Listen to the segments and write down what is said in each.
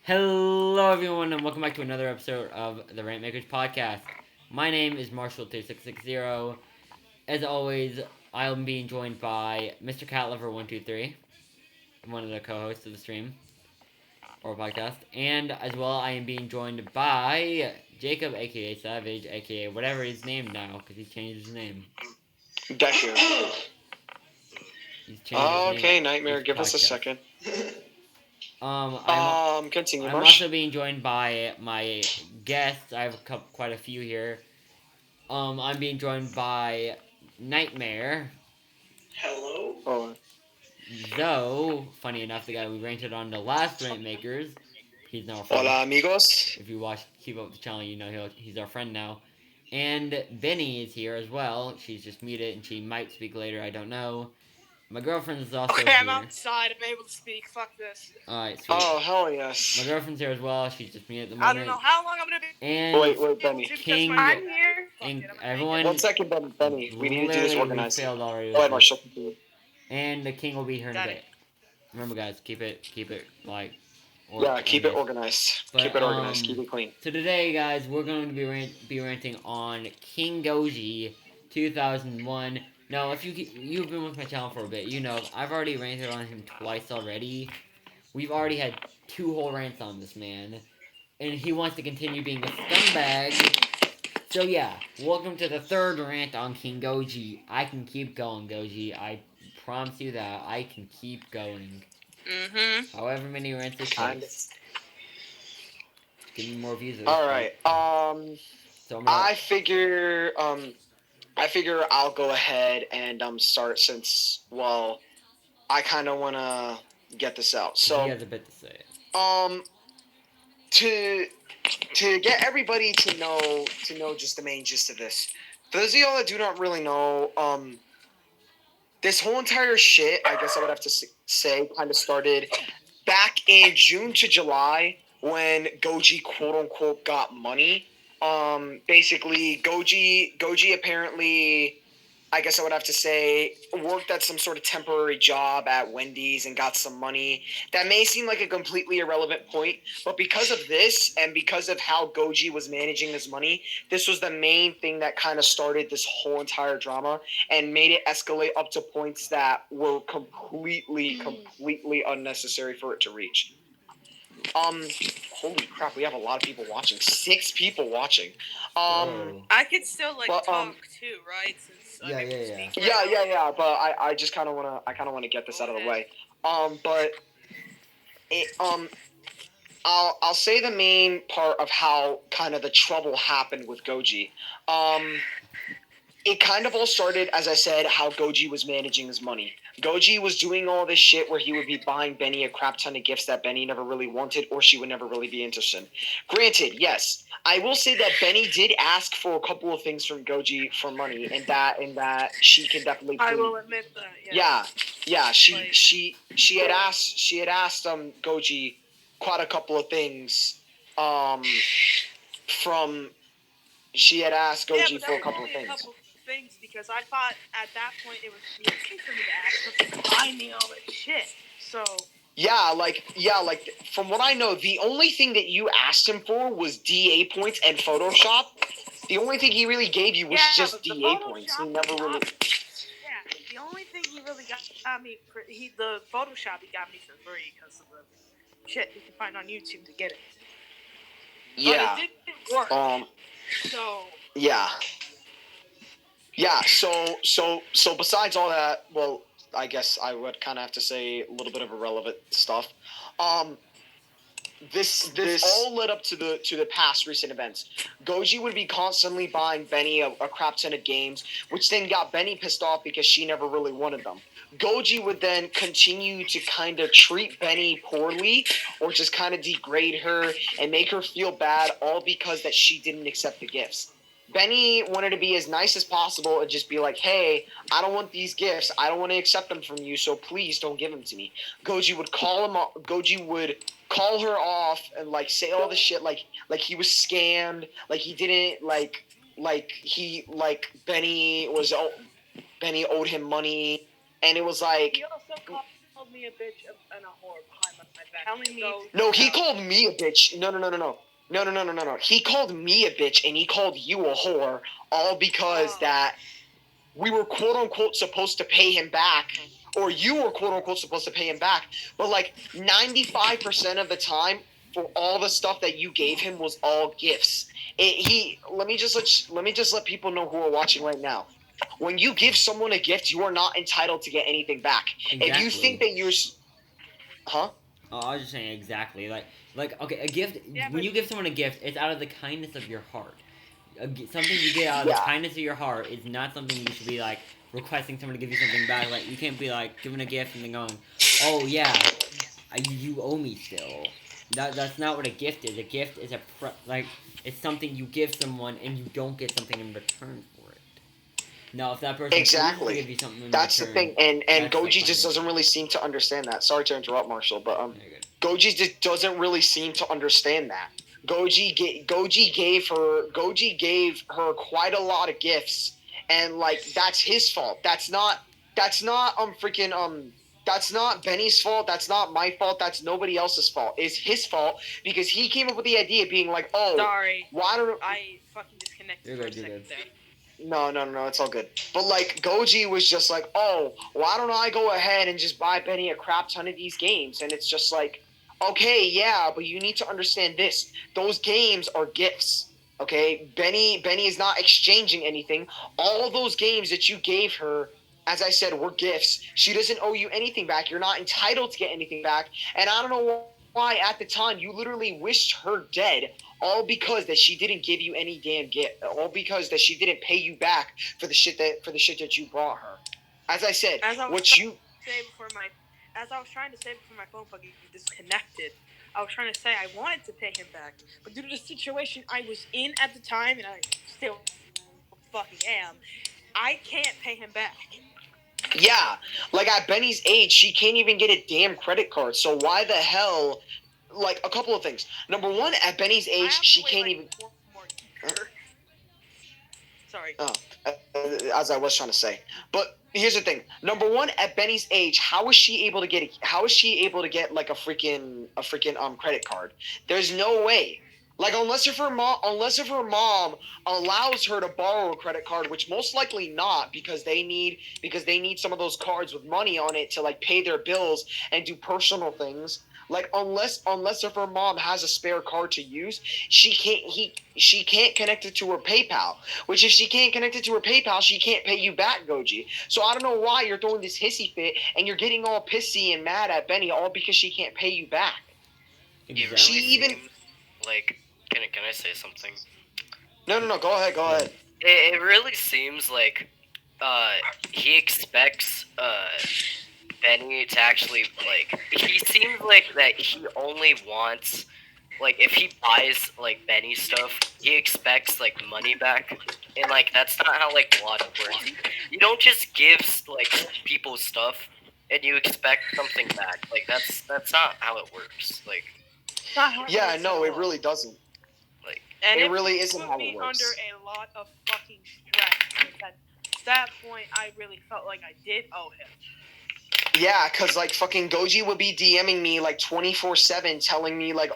Hello, everyone, and welcome back to another episode of the Rant Makers podcast. My name is Marshall2660. As always, I'm being joined by Mr. Catlover123, one of the co-hosts of the stream or podcast, and as well, I am being joined by Jacob, aka Savage, aka whatever his name now, because he changed his name. Deku. He's changed his name. Okay, Nightmare, give us a second. Continue, I'm Marsh. also being joined by my guests. I have quite a few here. I'm being joined by Nightmare. Hello. Oh. Though, funny enough, the guy we ranted on the last Rant Makers, he's now a friend. Hola, amigos. If you keep up with the channel, you know he's our friend now. And Benny is here as well. She's just muted, and she might speak later. I don't know. My girlfriend is also Okay, here. I'm outside. I'm able to speak. Fuck this. Alright, sweet. Oh, hell yes. My girlfriend's here as well. She's just muted at the moment. I don't know how long I'm gonna be. And Wait, Benny. King, I'm here. and Fuck it, everyone. 1 second, Benny. We need to do this literally organized. failed already. Go ahead, Marshall. And the King will be here in a Got bit. it. Remember, guys, keep it like. Yeah, keep it organized. But, Keep it organized. Keep it clean. So today, guys, we're going to be ranting on KingGoji2001. Now, if you've been with my channel for a bit, you know I've already ranted on him twice already. We've already had 2 whole rants on this man, and he wants to continue being a scumbag. So yeah, welcome to the 3rd rant on KingGoji. I can keep going, Goji. I promise you that I can keep going. However many rants it takes. Give me more views. Alright, So I figure I'll go ahead and start since, well, I kind of want to get this out. So he has a bit to say. To get everybody to know just the main gist of this. For those of y'all that do not really know, this whole entire shit, I guess I would have to say, kind of started back in June to July when Goji quote unquote got money. Basically, Goji apparently, I guess I would have to say, worked at some sort of temporary job at Wendy's and got some money. That may seem like a completely irrelevant point, but because of this and because of how Goji was managing his money, this was the main thing that kind of started this whole entire drama and made it escalate up to points that were completely unnecessary for it to reach. Holy crap, we have a lot of people watching. 6 people watching. I could still talk too, right? Since Yeah. Yeah. But I just kind of wanna get this out of the way. But it I'll say the main part of how kind of the trouble happened with Goji. It kind of all started, as I said, how Goji was managing his money. Goji was doing all this shit where he would be buying Benny a crap ton of gifts that Benny never really wanted or she would never really be interested in. Granted, yes, I will say that Benny did ask for a couple of things from Goji for money, and that she can definitely. I will admit that. Yeah. She had asked Goji quite a couple of things. She had asked Goji for a couple of things. Because I thought at that point it was easy for me to ask her to buy me all that shit. So. Yeah, from what I know, the only thing that you asked him for was DA points and Photoshop. The only thing he really gave you was just DA points. He never really. Yeah, the only thing he really got me the Photoshop he got me for free because of the shit you can find on YouTube to get it. Yeah. But it didn't work. So. Yeah. Yeah, so besides all that, well, I guess I would kind of have to say a little bit of irrelevant stuff. This all led up to the past recent events. Goji would be constantly buying Benny a crap ton of games, which then got Benny pissed off because she never really wanted them. Goji would then continue to kind of treat Benny poorly or just kind of degrade her and make her feel bad, all because that she didn't accept the gifts. Benny wanted to be as nice as possible and just be like, hey, I don't want these gifts. I don't want to accept them from you, so please don't give them to me. Goji would call her off and say all this shit like he was scammed, like he didn't Benny owed him money, and it was like He also called me a bitch and a whore behind my telling me. No, he called me a bitch. No. He called me a bitch, and he called you a whore, all because that we were quote unquote supposed to pay him back, or you were quote unquote supposed to pay him back. But like 95% of the time, for all the stuff that you gave him was all gifts. Let me just let people know who are watching right now. When you give someone a gift, you are not entitled to get anything back. Exactly. If you think that you're, huh? Oh, I was just saying exactly. Okay, a gift. Yeah, when you give someone a gift, it's out of the kindness of your heart. Something you get out of the kindness of your heart is not something you should be like requesting someone to give you something back. Like you can't be like giving a gift and then going, "Oh yeah, you owe me still." That's not what a gift is. A gift is it's something you give someone and you don't get something in return for it. Now, if that person chooses to give you something in That's return, the thing, and that's Goji just doesn't really seem to understand that. Sorry to interrupt, Marshall, but Goji just doesn't really seem to understand that. Goji gave her quite a lot of gifts, and like that's his fault. That's not that's not Benny's fault. That's not my fault. That's nobody else's fault. It's his fault because he came up with the idea of being like, oh, sorry, why don't I fucking disconnected for a second there. No, it's all good. But like Goji was just like, oh, why don't I go ahead and just buy Benny a crap ton of these games? And it's just like, okay, yeah, but you need to understand this. Those games are gifts. Okay? Benny is not exchanging anything. All those games that you gave her, as I said, were gifts. She doesn't owe you anything back. You're not entitled to get anything back. And I don't know why at the time you literally wished her dead, all because that she didn't give you any damn gift, all because that she didn't pay you back for the shit that you brought her. As I said, as I was trying to say before my phone fucking disconnected, I was trying to say I wanted to pay him back, but due to the situation I was in at the time, and I still fucking am, I can't pay him back. Yeah, like at Benny's age, she can't even get a damn credit card. So why the hell? Like a couple of things. Number one, at Benny's age, she can't even. Sorry. As I was trying to say, but here's the thing. Number one, at Benny's age, how is she able to get like a freaking credit card? There's no way. Like unless if her mom allows her to borrow a credit card, which most likely not, because they need some of those cards with money on it to like pay their bills and do personal things. Like unless if her mom has a spare card to use, she can't connect it to her PayPal. Which if she can't connect it to her PayPal, she can't pay you back, Goji. So I don't know why you're throwing this hissy fit and you're getting all pissy and mad at Benny all because she can't pay you back. It really seems like can I say something? No, go ahead. It really seems like he expects Benny to actually, like, he seems like that he only wants, like, if he buys, like, Benny stuff, he expects, like, money back, and, like, that's not how, like, logic works. You don't just give, like, people stuff, and you expect something back. Like, that's not how it works. Like, yeah, no, it really doesn't. Like, and it really isn't how it works. Under a lot of fucking stress. At that point, I really felt like I did owe him. Yeah, because, like, fucking Goji would be DMing me, like, 24/7, telling me, like,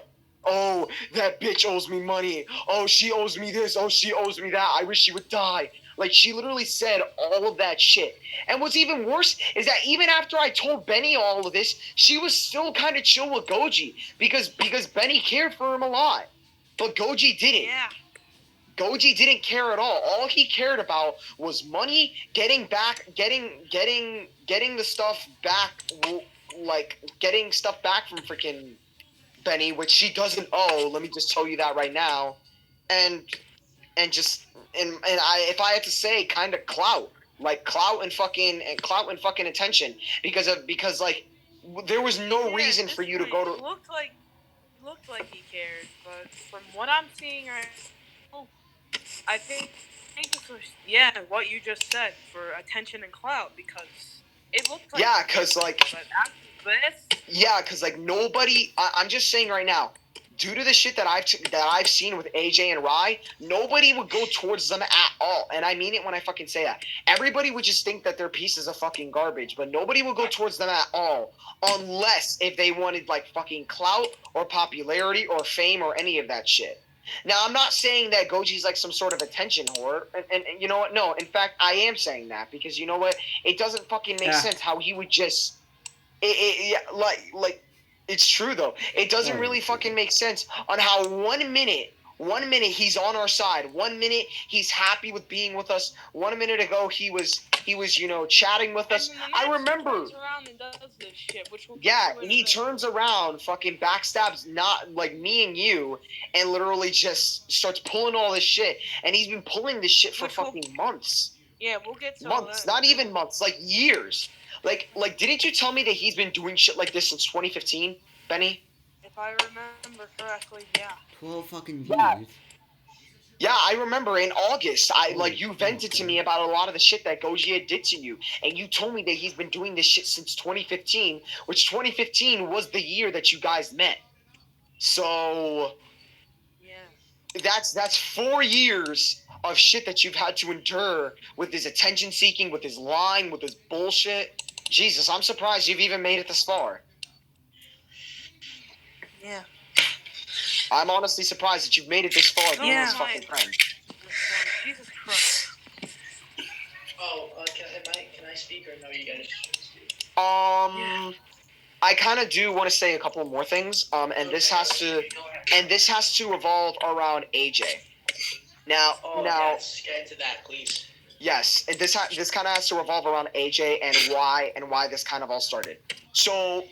oh, that bitch owes me money. Oh, she owes me this. Oh, she owes me that. I wish she would die. Like, she literally said all of that shit. And what's even worse is that even after I told Benny all of this, she was still kind of chill with Goji because Benny cared for him a lot. But Goji didn't. Yeah. Goji didn't care at all. All he cared about was money, getting the stuff back, like getting stuff back from freaking Benny, which she doesn't owe. Let me just tell you that right now, and if I had to say, kind of clout and fucking attention because like there was no reason for you to go to. It looked like he cared, but from what I'm seeing right now, I think this was what you just said for attention and clout because it looked like because like but after this because like nobody. I'm just saying right now. due to the shit that I've seen with AJ and Rye, nobody would go towards them at all. And I mean it when I fucking say that. Everybody would just think that they're pieces of fucking garbage, but nobody would go towards them at all unless if they wanted like fucking clout or popularity or fame or any of that shit. Now, I'm not saying that Goji's like some sort of attention whore, and you know what? No, in fact, I am saying that because you know what? It doesn't fucking make sense how he would just, like, it's true though. It doesn't really fucking make sense on how 1 minute he's on our side, 1 minute he's happy with being with us. 1 minute ago he was chatting with us. I remember. Turns around and does this shit, which will and he turns around, fucking backstabs not like me and you, and literally just starts pulling all this shit. And he's been pulling this shit for fucking months. Yeah, we'll get to months, all that. not even months, like years. Like, didn't you tell me that he's been doing shit like this since 2015, Benny? If I remember correctly, yeah. 12 fucking years. Yeah. Yeah, I remember in August, you vented to me about a lot of the shit that Goji did to you, and you told me that he's been doing this shit since 2015, which 2015 was the year that you guys met. So, yeah, that's 4 years of shit that you've had to endure with his attention seeking, with his lying, with his bullshit. Jesus, I'm surprised you've even made it this far. Yeah. I'm honestly surprised that you've made it this far being his fucking friend. Jesus Christ. Oh, can I speak or no? You guys speak. I kind of do want to say a couple more things. And this has to revolve around AJ. Now, yes, get into that, please. Yes, and this kind of has to revolve around AJ and why this kind of all started. So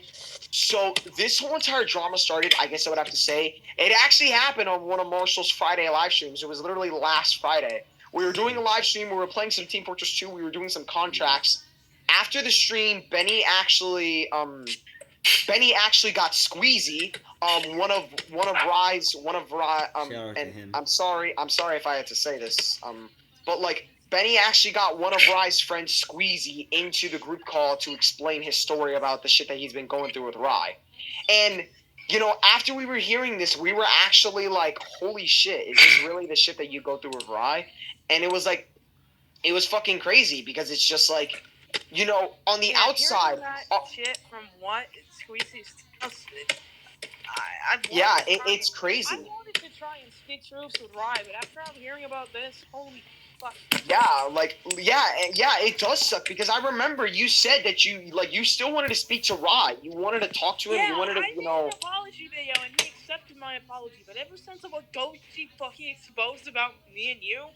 this whole entire drama started, I guess I would have to say, it actually happened on one of Marshall's Friday live streams. It was literally last Friday. We were doing a live stream. We were playing some Team Fortress 2. We were doing some contracts. After the stream, Benny actually got squeezy. One of Rye's and I'm sorry if I had to say this. But like Benny actually got one of Rye's friends Squeezy into the group call to explain his story about the shit that he's been going through with Rye. And, after we were hearing this, we were actually like, holy shit, is this really the shit that you go through with Rye? And it was fucking crazy because it's just like, on the outside. That shit from what Squeezy's it's crazy. I wanted to try and speak truths with Rye, but after I'm hearing about this, holy fuck. Yeah, it does suck because I remember you said that you still wanted to speak to Rye. You wanted to talk to him. Yeah, you wanted to, I made an apology video and he accepted my apology. But ever since what Goji fucking exposed about me and you,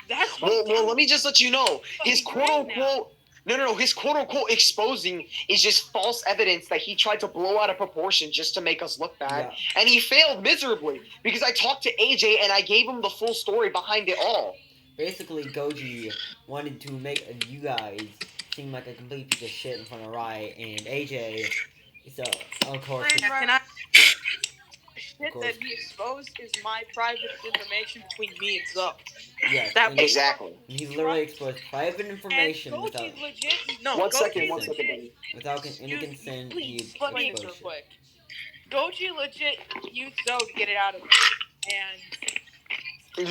that's well, let me just let you know his quote unquote. No. His quote-unquote exposing is just false evidence that he tried to blow out of proportion just to make us look bad. Yeah. And he failed miserably because I talked to AJ and I gave him the full story behind it all. Basically, Goji wanted to make you guys seem like a complete piece of shit in front of Rye and AJ. So, of course... Shit that he exposed is my private information between me and Zoe. Yes, exactly. He's literally exposed private information and without... legit. No, one second, legit, without any consent, he exposed real quick. Goji legit used Zoe to get it out of me. And to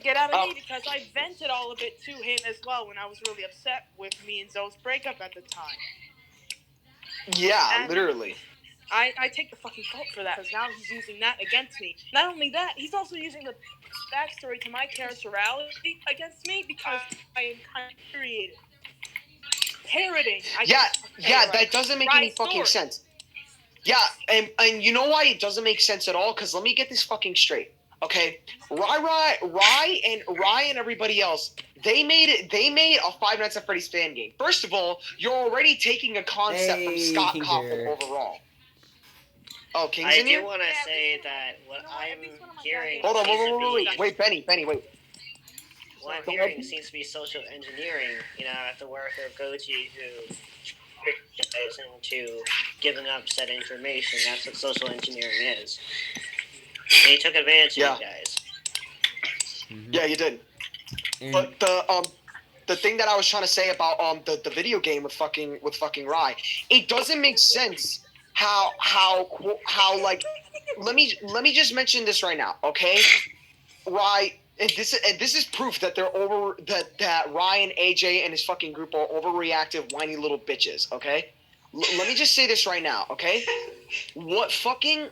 get out of me because I vented all of it to him as well when I was really upset with me and Zoe's breakup at the time. Yeah, and literally. I take the fucking fault for that because now he's using that against me. Not only that, he's also using the backstory to my character reality against me because I am kind of creative. Parroting. That doesn't make any fucking sense. Yeah, and you know why it doesn't make sense at all? Because let me get this fucking straight. Okay, Rye and everybody else, they made a Five Nights at Freddy's fan game. First of all, you're already taking a concept from Scott Coppel overall. Oh, King's in here? I do want to say that what I'm hearing... Hold on, wait, Benny, wait. What I'm hearing seems to be social engineering, at the work of Goji, who tricked you guys into giving up said information. That's what social engineering is. And he took advantage of you guys. Mm-hmm. Yeah, you did. But the thing that I was trying to say about the video game with fucking Rye, it doesn't make sense how like let me just mention this right now, okay? Right, and this is proof that they're that Ryan, AJ, and his fucking group are overreactive, whiny little bitches. Okay, let me just say this right now. Okay, what fucking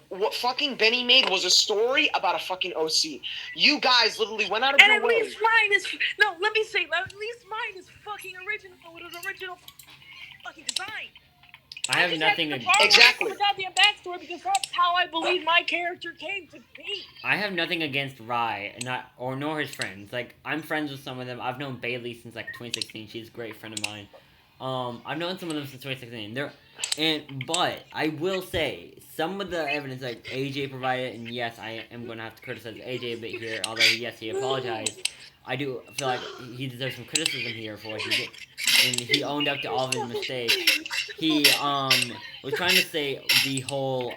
Benny made was a story about a fucking OC. You guys literally went out of And your at way. least mine is let me say, at least mine is fucking original with an original fucking design. I have just nothing had to ag- borrow Exactly. the goddamn backstory because that's how I believe my character came to be. I have nothing against Rye, nor his friends. Like, I'm friends with some of them. I've known Bailey since like 2016. She's a great friend of mine. I've known some of them since 2016. But I will say some of the evidence like AJ provided, and yes, I am going to have to criticize AJ a bit here. Although yes, he apologized. I do feel like he deserves some criticism here for what he did, and he owned up to all of his mistakes. He was trying to say the whole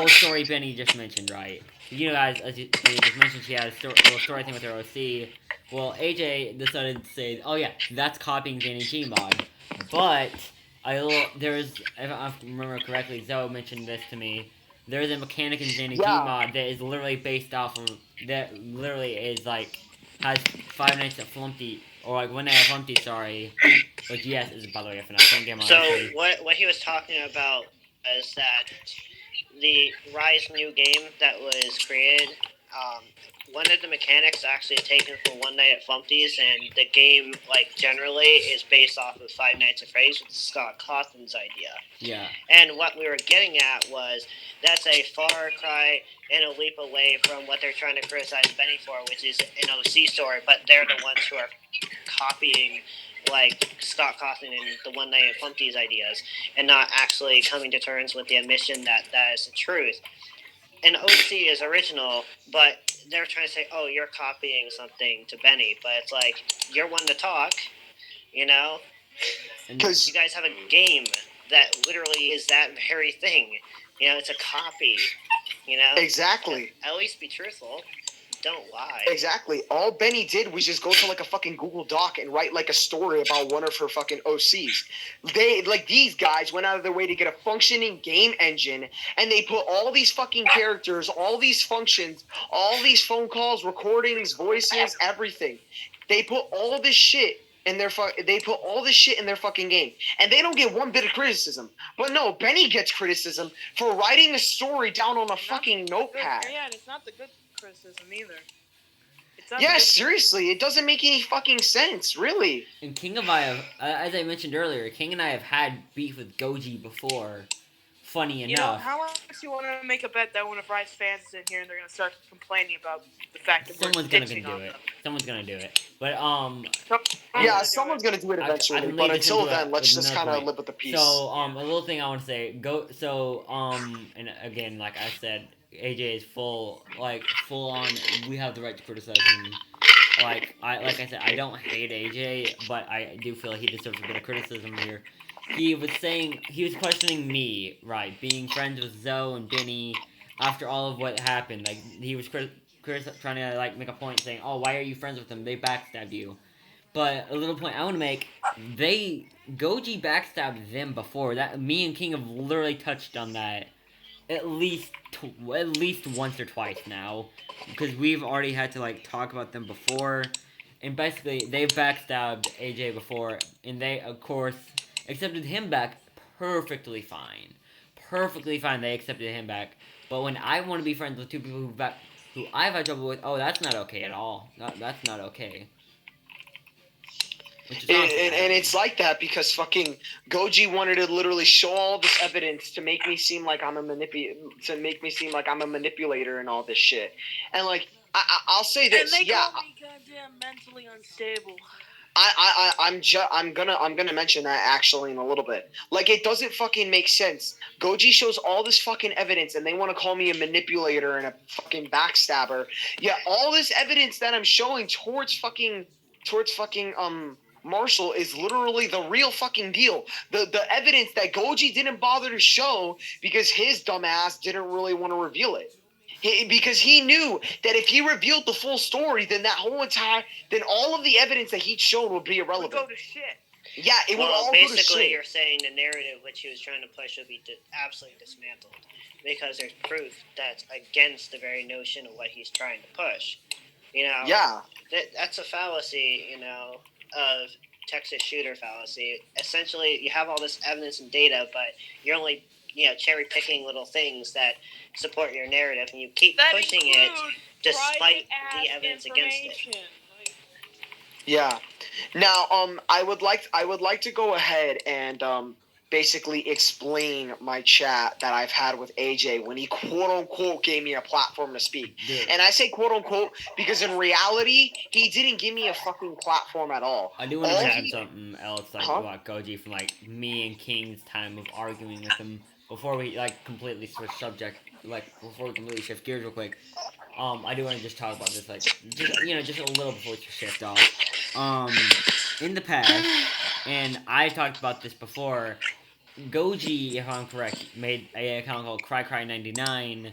story Benny just mentioned, right? You guys, as you just mentioned, she had a little story thing with her OC. Well, AJ decided to say, "Oh yeah, that's copying Zanny Gmod," but there's, if I remember correctly, Zoe mentioned this to me. There's a mechanic in Zanny Gmod that is literally based off of that. Literally is like has Five Nights at Flumpty or like One Night at Flumpty. Sorry, which yes is by the way FNAF. Don't get my So what he was talking about is that the Rise new game that was created, one of the mechanics actually taken from One Night at Flumpty's, and the game, like, generally is based off of Five Nights at Freddy's, which is Scott Cawthon's idea. Yeah. And what we were getting at was that's a far cry and a leap away from what they're trying to criticize Benny for, which is an OC story, but they're the ones who are copying, like, Scott Cawthon and the One Night at Flumpty's ideas, and not actually coming to terms with the admission that that is the truth. An OC is original, but they're trying to say, oh, you're copying something to Benny, but it's like, you're one to talk, you know? Because you guys have a game that literally is that very thing. You know, it's a copy, you know? exactly. At least be truthful. Don't lie. Exactly. All Benny did was just go to like a fucking Google Doc and write like a story about one of her fucking OCs. These guys went out of their way to get a functioning game engine, and they put all these fucking characters, all these functions, all these phone calls, recordings, voices, everything. They put all this shit in their fucking game, and they don't get one bit of criticism. But no, Benny gets criticism for writing a story down on a fucking notepad. Yeah, and it's not the good criticism either. Yeah, seriously, it doesn't make any fucking sense, really. And King and I have, as I mentioned earlier, King and I have had beef with Goji before. Funny enough. You know, how much you want to make a bet that one of Rice fans is in here and they're going to start complaining about the fact that someone's we're gonna do on it. them. Someone's gonna do it. But yeah, someone's gonna do it eventually. But until then, let's just kind of live with the peace. So a little thing I want to say. And again, like I said, AJ is full on. We have the right to criticize him. Like I said, I don't hate AJ, but I do feel he deserves a bit of criticism here. He was questioning me, right, being friends with Zoe and Benny after all of what happened. Like he was trying to like make a point saying, "Oh, why are you friends with them? They backstabbed you." But a little point I want to make: Goji backstabbed them before. That me and King have literally touched on that at least once or twice now, because we've already had to like talk about them before, and basically they've backstabbed AJ before, and they of course accepted him back perfectly fine. They accepted him back. But when I want to be friends with two people who I've had trouble with, oh, that's not okay at all. That's not okay. And it's like that because fucking Goji wanted to literally show all this evidence to make me seem like I'm a manipulator and all this shit. And like I'll say this, and they call me goddamn mentally unstable. I'm gonna mention that actually in a little bit. Like, it doesn't fucking make sense. Goji shows all this fucking evidence, and they want to call me a manipulator and a fucking backstabber. Yeah, all this evidence that I'm showing towards fucking Marshall is literally the real fucking deal. The evidence that Goji didn't bother to show because his dumbass didn't really want to reveal it. Because he knew that if he revealed the full story, then all of the evidence that he'd shown would be irrelevant. Would go to shit. Yeah, it would Well, all go to basically, shit. you're saying the narrative which he was trying to push would be absolutely dismantled because there's proof that's against the very notion of what he's trying to push. Yeah. That's a fallacy, of Texas shooter fallacy. Essentially, you have all this evidence and data, but you're only, cherry picking little things that support your narrative, and you keep That pushing it includes despite private-ass the evidence against it. information. Like, Yeah. Now, I would like to go ahead and basically explain my chat that I've had with AJ when he quote unquote gave me a platform to speak. Dude, And I say quote unquote because in reality, he didn't give me a fucking platform at all. I do want to All mention he- something else, like Huh? about Goji from like me and King's time of arguing with him before we like completely switch subject, like before we completely shift gears real quick. I do want to just talk about this, like just a little before we shift off. In the past, and I talked about this before. Goji, if I'm correct, made a account called CryCry99,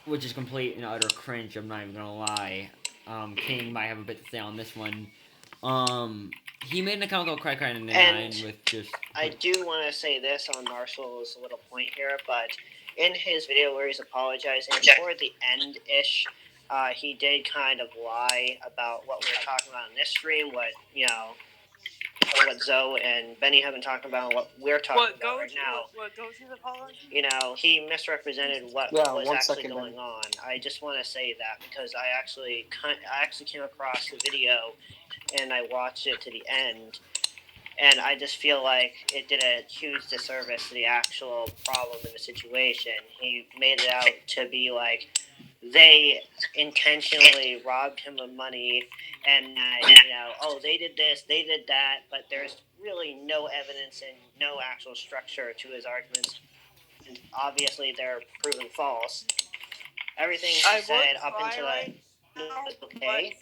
which is complete and utter cringe. I'm not even gonna lie. King might have a bit to say on this one. He made an account called CryCry99 And with just. I do want to say this on Marshall's little point here, but in his video where he's apologizing toward the end ish, he did kind of lie about what we were talking about in this stream, what Zoe and Benny have been talking about, what we're talking about right now. What Goji's apology? He misrepresented what Yeah, was 1 actually second, going Benny. on. I just want to say that because I actually came across the video and I watched it to the end. And I just feel like it did a huge disservice to the actual problem in the situation. He made it out to be like they intentionally robbed him of money and they did this, they did that, but there's really no evidence and no actual structure to his arguments. And obviously they're proven false. Everything he said up until that was okay,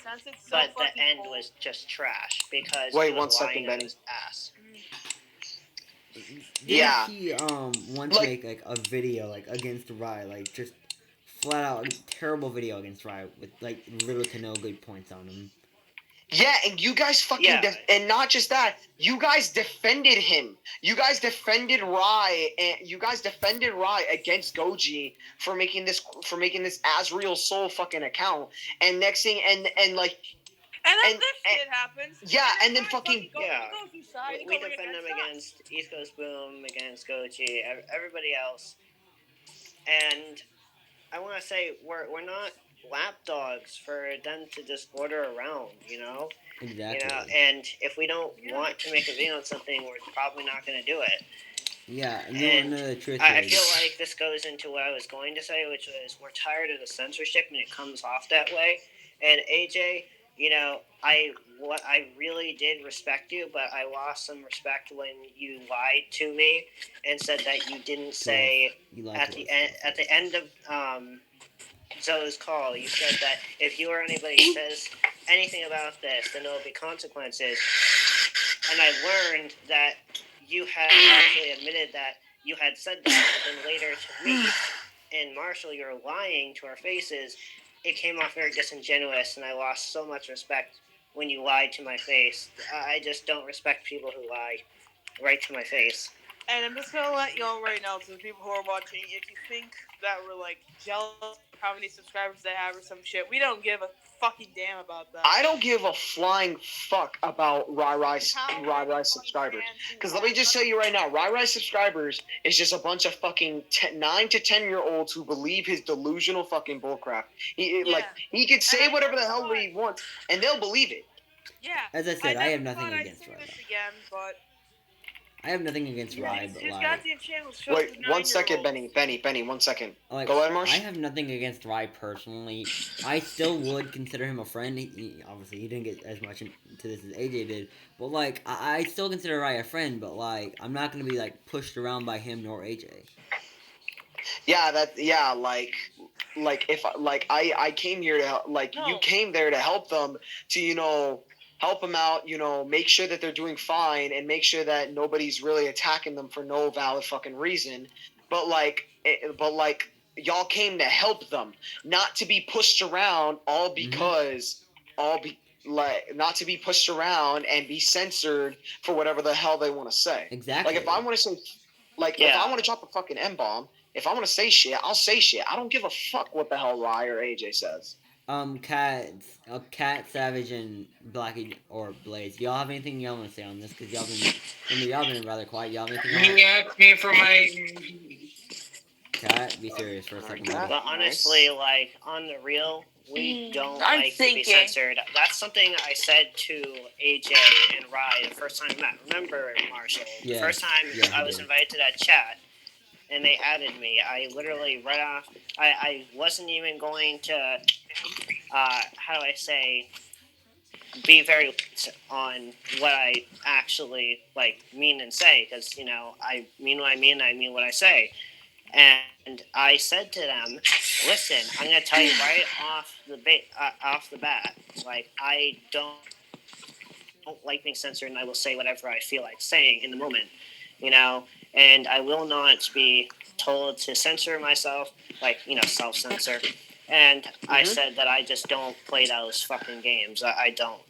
but the end was just trash because Wait, he was 1 second, lying out Benny. his ass. Yeah. Didn't he once Like- make like a video like against Rai, like just flat out terrible video against Rai with like little to no good points on him. Yeah, and you guys fucking Yeah. and not just that, you guys defended him. You guys defended Rai, and you guys defended Rai against Goji for making this as real soul fucking account. And next thing, and like, And then And- this shit happens. yeah, and then fucking- go yeah. to Goji's side. We going defend them against us. against East Coast Boom, against Goji, everybody else. And I want to say we're not lapdogs for them to just order around, Exactly. and if we don't Yeah. want to make a video on something, we're probably not going to do it. Yeah, and And the truth I is, feel like this goes into what I was going to say, which was we're tired of the censorship, and it comes off that way. And AJ, I really did respect you, but I lost some respect when you lied to me and said that you didn't say you lied at to the us. end of Zoe's call. You said that if you or anybody says anything about this, then there will be consequences. And I learned that you had actually admitted that you had said that, but then later to me and Marshall, you're lying to our faces. It came off very disingenuous, and I lost so much respect when you lied to my face. I just don't respect people who lie right to my face. And I'm just gonna let y'all right now, to the people who are watching, if you think that we're like jealous of how many subscribers they have or some shit, we don't give a fucking damn about that. I don't give a flying fuck about Rai subscribers. Because let me just tell you right now, Rai subscribers is just a bunch of fucking 9 to 10-year-olds who believe his delusional fucking bullcrap. He could say whatever the hell he wants, and they'll believe it. Yeah. As I said, I have nothing I'd against say Rai. this again, but I have nothing against Rai, but his like, goddamn channel's filled with Wait, 1 second, 9-year-olds. Benny, 1 second. like Go ahead, Marsh. I have nothing against Rai personally. I still would consider him a friend. Obviously, he didn't get as much into this as AJ did, but like, I still consider Rai a friend. But like, I'm not gonna be like pushed around by him nor AJ. If I came here to help, you No. came there to help them, to help them out, make sure that they're doing fine and make sure that nobody's really attacking them for no valid fucking reason. But y'all came to help them, not to be pushed around all because not to be pushed around and be censored for whatever the hell they want to say. Exactly. Like if I want to say, if I want to drop a fucking M-bomb, if I want to say shit, I'll say shit. I don't give a fuck what the hell Rye or AJ says. Cat, Savage, and Blackie or Blaze. Y'all have anything y'all want to say on this? Because y'all been rather quiet. Y'all have anything? He asked me for my. Cat, be serious for a second. Cat. But honestly, like on the real, we don't I'm like to thinking. be censored. That's something I said to AJ and Rye the first time we met. Remember, Marshall? Yeah. The first time Yeah, I he was did. invited to that chat, and they added me. I literally right off. I wasn't even going to. How do I say? Be very on what I actually mean and say, because I mean what I mean. I mean what I say. And I said to them, "Listen, I'm going to tell you right off the bat. Like I don't like being censored, and I will say whatever I feel like saying in the moment, And I will not be told to censor myself, self-censor. And I said that I just don't play those fucking games. I don't.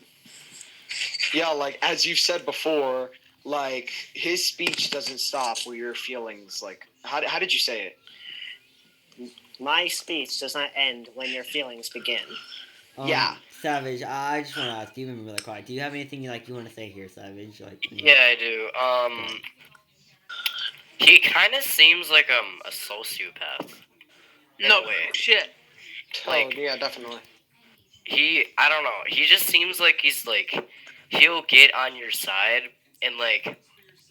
Yeah, like as you've said before, like his speech doesn't stop where your feelings. Like how did you say it? My speech does not end when your feelings begin. Yeah. Savage, I just want to ask. You've been really quiet. Do you have anything you want to say here, Savage? Yeah, I do. He kind of seems like a sociopath. In No a way. shit. Oh yeah, definitely. I don't know. He just seems like he'll get on your side and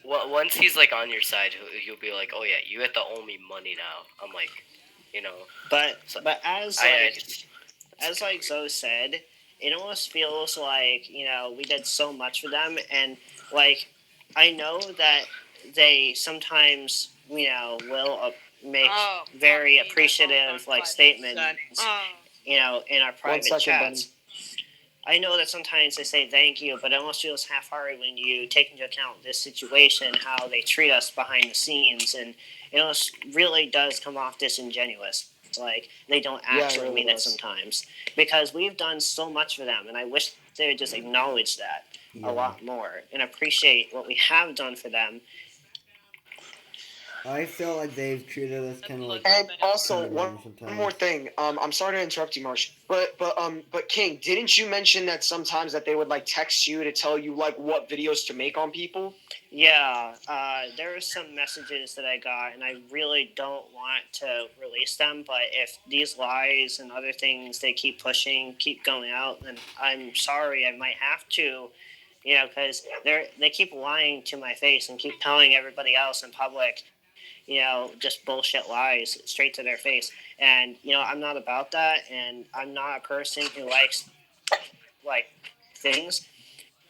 once he's on your side, he'll be like, oh yeah, you have to owe me money now. I'm like, But So, but as Zoe said, it almost feels like we did so much for them, and I know that they sometimes will make very appreciative statements in our private second, chats. I know that sometimes they say thank you, but it almost feels half-hearted when you take into account this situation, how they treat us behind the scenes, and it almost really does come off disingenuous. Like they don't actually mean it sometimes, because we've done so much for them, and I wish they would just acknowledge that a lot more and appreciate what we have done for them. I feel like they've treated us kind of like. And also kindergarten one sometimes. more thing. I'm sorry to interrupt you, Marsh, but King, didn't you mention that sometimes that they would text you to tell you what videos to make on people? Yeah, there were some messages that I got, and I really don't want to release them, but if these lies and other things they keep pushing, keep going out, then I'm sorry, I might have to, because they keep lying to my face and keep telling everybody else in public, just bullshit lies straight to their face. And, I'm not about that, and I'm not a person who likes, things,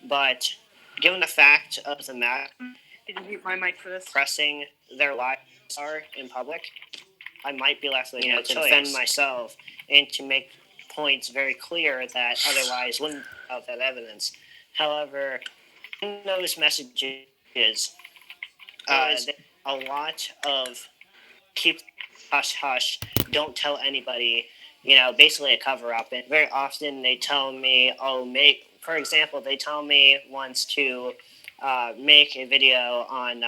but given the fact of the matter, Did you mute my mic for this? pressing their lies are in public, I might be left with to defend myself and to make points very clear that otherwise wouldn't have that evidence. However, in those messages, a lot of keep hush hush, don't tell anybody, basically a cover up. And very often they tell me, for example, they tell me once to make a video on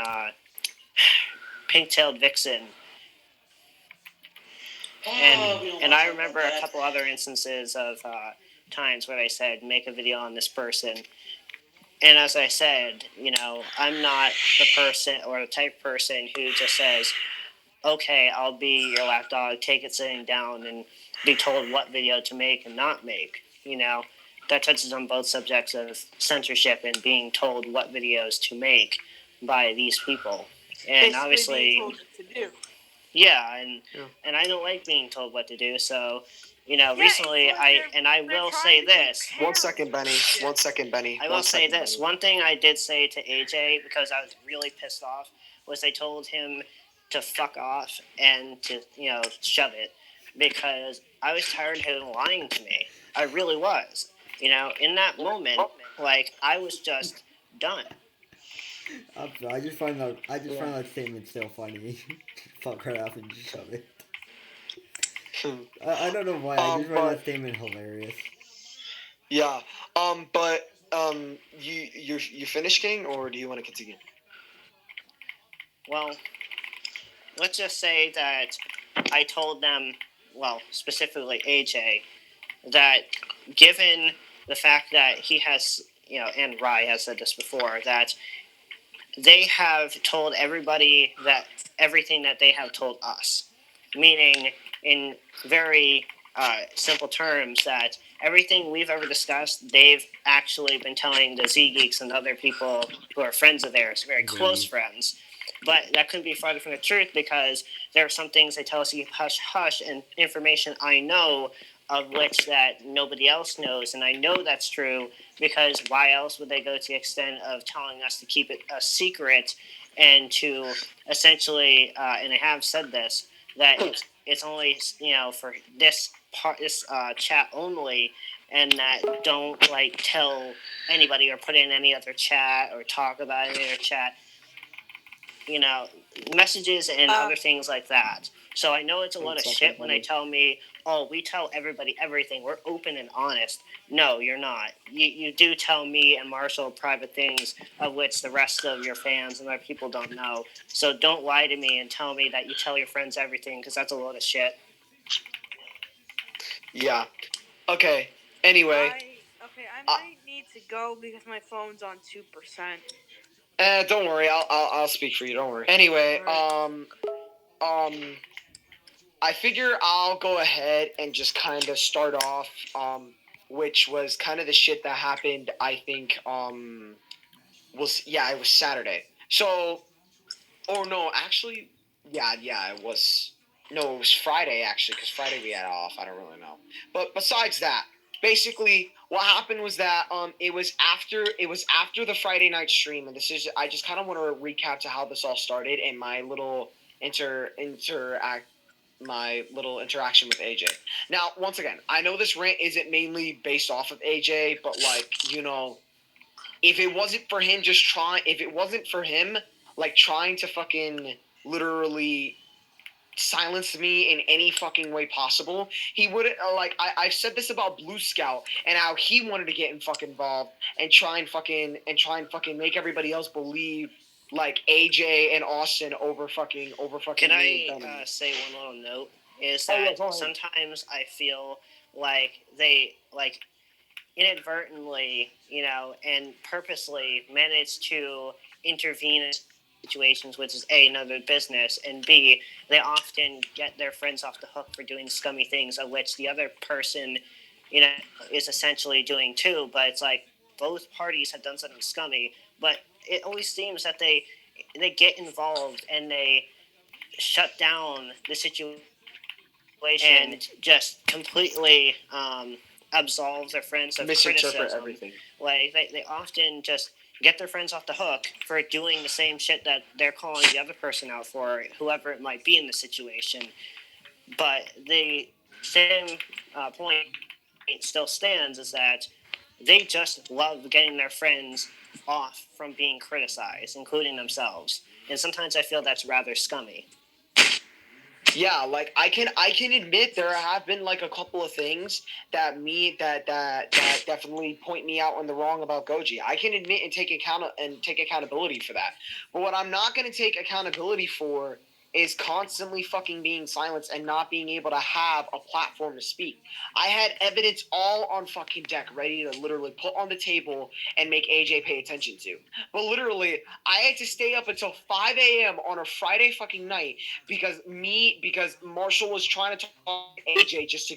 pink-tailed vixen. And I remember a couple other instances of times where they said, make a video on this person. And as I said, I'm not the person or the type of person who just says, okay, I'll be your lapdog, take it sitting down, and be told what video to make and not make. That touches on both subjects of censorship and being told what videos to make by these people. And Basically obviously, being told what to do. yeah, and I don't like being told what to do. So, recently I will say this. 1 second, Benny. 1 second, Benny. I will say this. One thing I did say to AJ, because I was really pissed off, was I told him to fuck off and to, shove it, because I was tired of him lying to me. I really was. In that moment, I was just done. I just find that statement so funny. Fuck her off and just shove it. I don't know why. I just find that statement hilarious. Yeah. But you finished, King, or do you want to continue? Well, let's just say that I told them, well, specifically AJ, that given the fact that he has, and Rai has said this before, that they have told everybody that everything that they have told us, meaning in very simple terms that everything we've ever discussed, they've actually been telling the Z Geeks and other people who are friends of theirs, very close Agreed. friends. But that couldn't be farther from the truth because there are some things they tell us to keep hush hush and information I know of which that nobody else knows, and I know that's true because why else would they go to the extent of telling us to keep it a secret and to essentially, and I have said this, that it's only for this part, this chat only, and that don't like tell anybody or put in any other chat or talk about any other chat, you know, messages and other things like that. So I know it's a lot of shit when they tell me, "Oh, we tell everybody everything. We're open and honest." No, you're not. You do tell me and Marshall private things of which the rest of your fans and other people don't know. So don't lie to me and tell me that you tell your friends everything because that's a load of shit. Yeah. Okay. Anyway, I might need to go because my phone's on 2%. don't worry. I'll speak for you. Don't worry. Anyway, Alright. I figure I'll go ahead and just kind of start off, which was kind of the shit that happened. I think, was yeah, it was Saturday. So, or no, actually, yeah, it was. No, it was Friday actually, because Friday we had off. I don't really know. But besides that, basically, what happened was that it was after the Friday night stream, and this is I just kind of want to recap to how this all started and my little interact my little interaction with AJ. Now, once again, I know this rant isn't mainly based off of AJ, but like if it wasn't for him if it wasn't for him like trying to fucking literally silence me in any fucking way possible, he would I've said this about Blue Scout and how he wanted to get in fucking involved and try and fucking make everybody else believe like AJ and Austin over fucking Can me I and Benny. say one little note? Is Oh yeah, that go ahead. sometimes I feel like they like inadvertently, and purposely manage to intervene in situations, which is A, none of their business, and B, they often get their friends off the hook for doing scummy things, of which the other person, you know, is essentially doing too. But it's like both parties have done something scummy, but it always seems that they get involved and they shut down the situation and just completely absolve their friends of Misinterpret criticism. everything. Like they often just get their friends off the hook for doing the same shit that they're calling the other person out for, whoever it might be in the situation. But the same point still stands is that they just love getting their friends off from being criticized, including themselves. And sometimes I feel that's rather scummy. Yeah, like I can admit there have been like a couple of things that definitely point me out on the wrong about Goji. I can admit and take accountability for that. But what I'm not going to take accountability for is constantly fucking being silenced and not being able to have a platform to speak. I had evidence all on fucking deck ready to literally put on the table and make AJ pay attention to. But literally, I had to stay up until 5 a.m. on a Friday fucking night because Marshall was trying to talk to AJ just to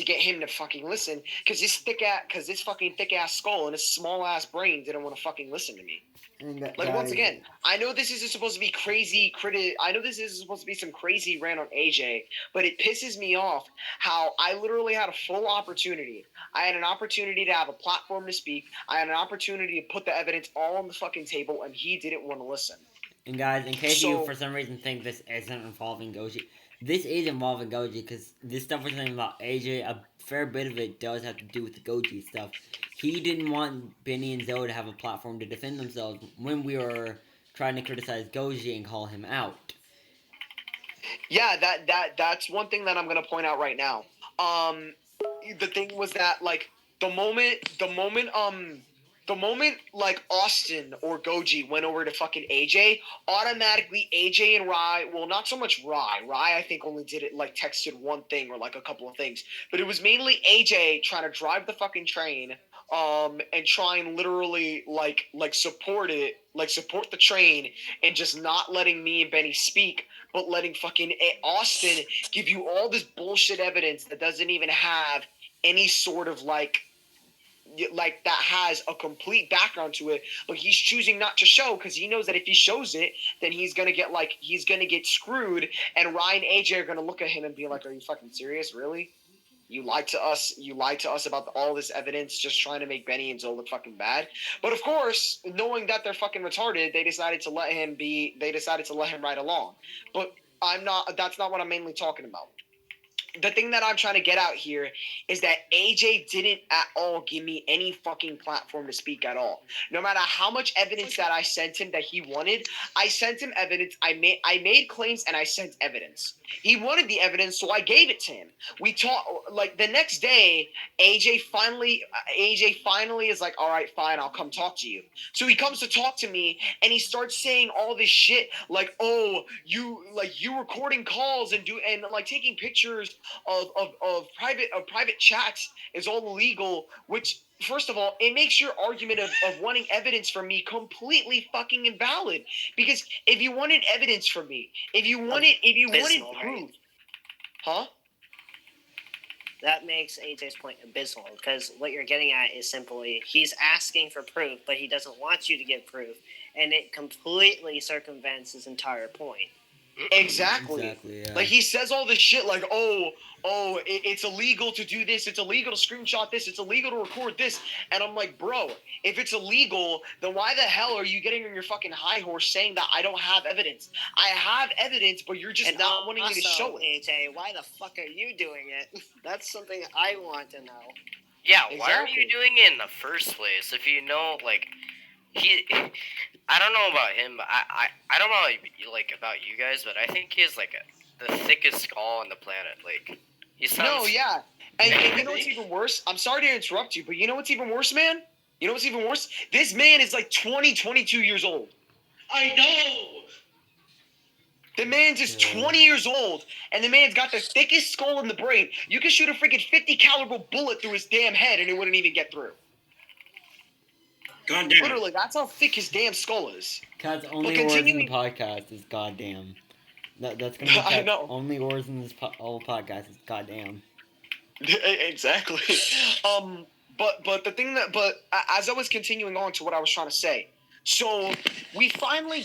get him to fucking listen because this fucking thick ass skull and his small ass brain didn't want to fucking listen to me. And Like once again, I know this isn't supposed to be crazy I know this isn't supposed to be some crazy rant on AJ, but it pisses me off how I literally had a full opportunity. I had an opportunity to have a platform to speak. I had an opportunity to put the evidence all on the fucking table, and he didn't want to listen. And guys, in case you So for some reason think this isn't involving Goji, this is involving Goji because this stuff we're saying about AJ, a fair bit of it does have to do with the Goji stuff. He didn't want Benny and Zoe to have a platform to defend themselves when we were trying to criticize Goji and call him out. yeah, that's one thing that I'm gonna point out right now. The thing was that like the moment like Austin or Goji went over to fucking AJ, automatically AJ and Rye, well, not so much Rye. Rye, I think, only did it like texted one thing or like a couple of things, but it was mainly AJ trying to drive the fucking train, and try and literally like support the train, and just not letting me and Benny speak, but letting fucking Austin give you all this bullshit evidence that doesn't even have any sort of like that has a complete background to it, but he's choosing not to show because he knows that if he shows it, then he's gonna get screwed, and Ryan and AJ are gonna look at him and be like, "Are you fucking serious? Really? You lied to us. You lied to us about all this evidence, just trying to make Benny and Zoe look fucking bad." But of course, knowing that they're fucking retarded, they decided to let him be. They decided to let him ride along. But I'm not. That's not what I'm mainly talking about. The thing that I'm trying to get out here is that AJ didn't at all give me any fucking platform to speak at all. No matter how much evidence that I sent him that he wanted, I sent him evidence. I made claims and I sent evidence. He wanted the evidence, so I gave it to him. We talked like the next day. AJ finally is like, "All right, fine, I'll come talk to you." So he comes to talk to me, and he starts saying all this shit like, "Oh, you recording calls and like taking pictures of private chats is all illegal," which, first of all, it makes your argument of wanting evidence from me completely fucking invalid. Because if you wanted evidence from me, if you wanted Abysmal, proof, right? huh? That makes AJ's point abysmal, because what you're getting at is simply he's asking for proof, but he doesn't want you to give proof, and it completely circumvents his entire point. Exactly. Yeah. Like, he says all this shit like, it's illegal to do this, it's illegal to screenshot this, it's illegal to record this. And I'm like, bro, if it's illegal, then why the hell are you getting on your fucking high horse saying that I don't have evidence? I have evidence, but you're just And not wanting me to show it. AJ, why the fuck are you doing it? That's something I want to know. Yeah, why are Exactly. you doing it in the first place if you know, like, he... I don't know about him, but I don't know, like, about you guys, but I think he has, like, the thickest skull on the planet. Like, he sounds... No, yeah. And you know what's even worse? I'm sorry to interrupt you, but you know what's even worse, man? You know what's even worse? This man is like 22 years old. I know. The man's just 20 years old, and the man's got the thickest skull in the brain. You could shoot a freaking 50 caliber bullet through his damn head, and it wouldn't even get through. God damn. Literally, that's how thick his damn skull is. Cause only words in the podcast is goddamn. That's gonna be I know. only words in this whole podcast is goddamn. Exactly. But the thing that, but as I was continuing on to what I was trying to say, so he finally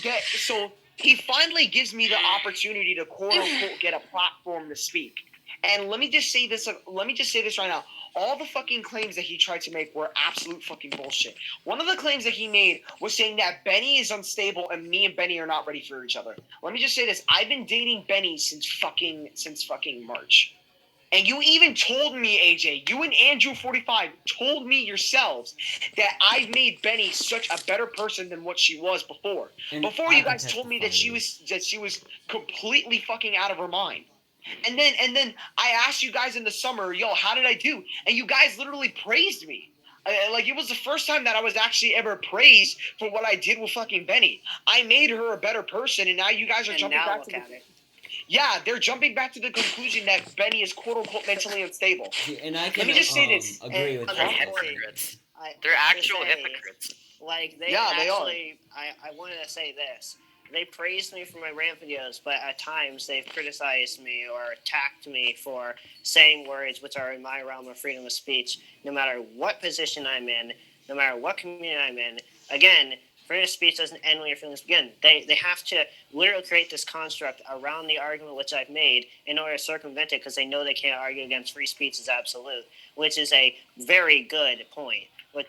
gives me the opportunity to quote unquote get a platform to speak. And let me just say this right now. All the fucking claims that he tried to make were absolute fucking bullshit. One of the claims that he made was saying that Benny is unstable and me and Benny are not ready for each other. Let me just say this. I've been dating Benny since fucking March. And you even told me, AJ, you and Andrew45 told me yourselves that I've made Benny such a better person than what she was before. And Before you guys told me that she was completely fucking out of her mind. And then I asked you guys in the summer, yo, how did I do? And you guys literally praised me. Like, it was the first time that I was actually ever praised for what I did with fucking Benny. I made her a better person, and now you guys are jumping back to it. Yeah, they're jumping back to the conclusion that Benny is quote-unquote mentally unstable. And I can Let me just say this. agree with They're that. hypocrites. They're actual hypocrites. Like, they are. I wanted to say this. They praised me for my rant videos, but at times they've criticized me or attacked me for saying words which are in my realm of freedom of speech, no matter what position I'm in, no matter what community I'm in. Again, freedom of speech doesn't end when your feelings begin. They have to literally create this construct around the argument which I've made in order to circumvent it, because they know they can't argue against free speech as absolute, which is a very good point. And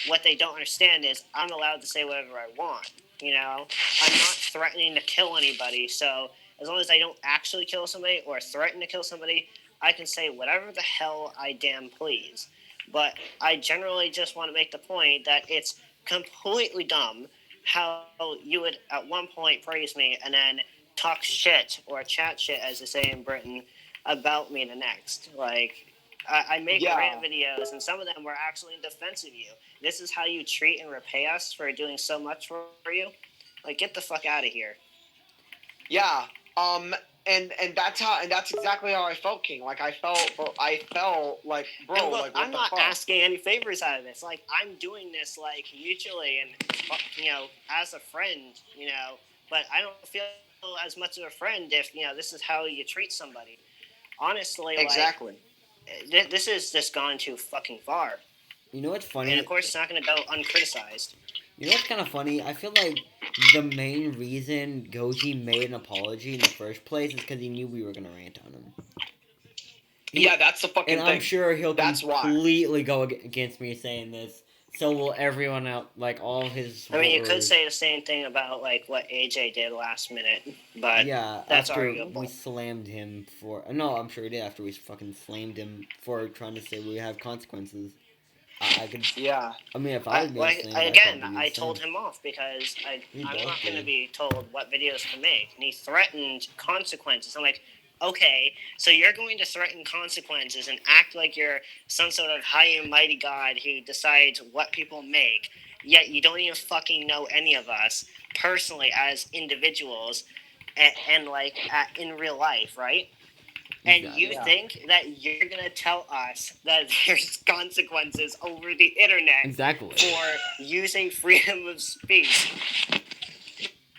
what they don't understand is I'm allowed to say whatever I want. You know, I'm not threatening to kill anybody, so as long as I don't actually kill somebody or threaten to kill somebody, I can say whatever the hell I damn please. But I generally just want to make the point that it's completely dumb how you would at one point praise me and then talk shit or chat shit, as they say in Britain, about me the next. Like, I make Yeah. rant videos, and some of them were actually in defense of you. This is how you treat and repay us for doing so much for you? Like, get the fuck out of here. Yeah. And that's exactly how I felt, King. Like I felt like, bro, And look, like what I'm the not fuck? asking any favors out of this. Like, I'm doing this like mutually and as a friend, But I don't feel as much of a friend if this is how you treat somebody. Honestly, Exactly. like this is just gone too fucking far. You know what's funny? And of course, it's not going to go uncriticized. You know what's kind of funny? I feel like the main reason Goji made an apology in the first place is because he knew we were gonna rant on him. Yeah, that's the fucking And thing. I'm sure he'll That's why. completely go against me saying this. So will everyone out, like all his. I mean, you could say the same thing about like what AJ did last minute, but yeah, that's after arguable. we slammed him for. No, I'm sure he did. After we fucking slammed him for trying to say we have consequences. I could. Yeah. I mean, if I was being slammed, I told him off because I'm not going to be told what videos to make. And he threatened consequences. I'm like, okay, so you're going to threaten consequences and act like you're some sort of high and mighty god who decides what people make, yet you don't even fucking know any of us personally as individuals and like in real life, right? And you think that you're going to tell us that there's consequences over the internet for using freedom of speech?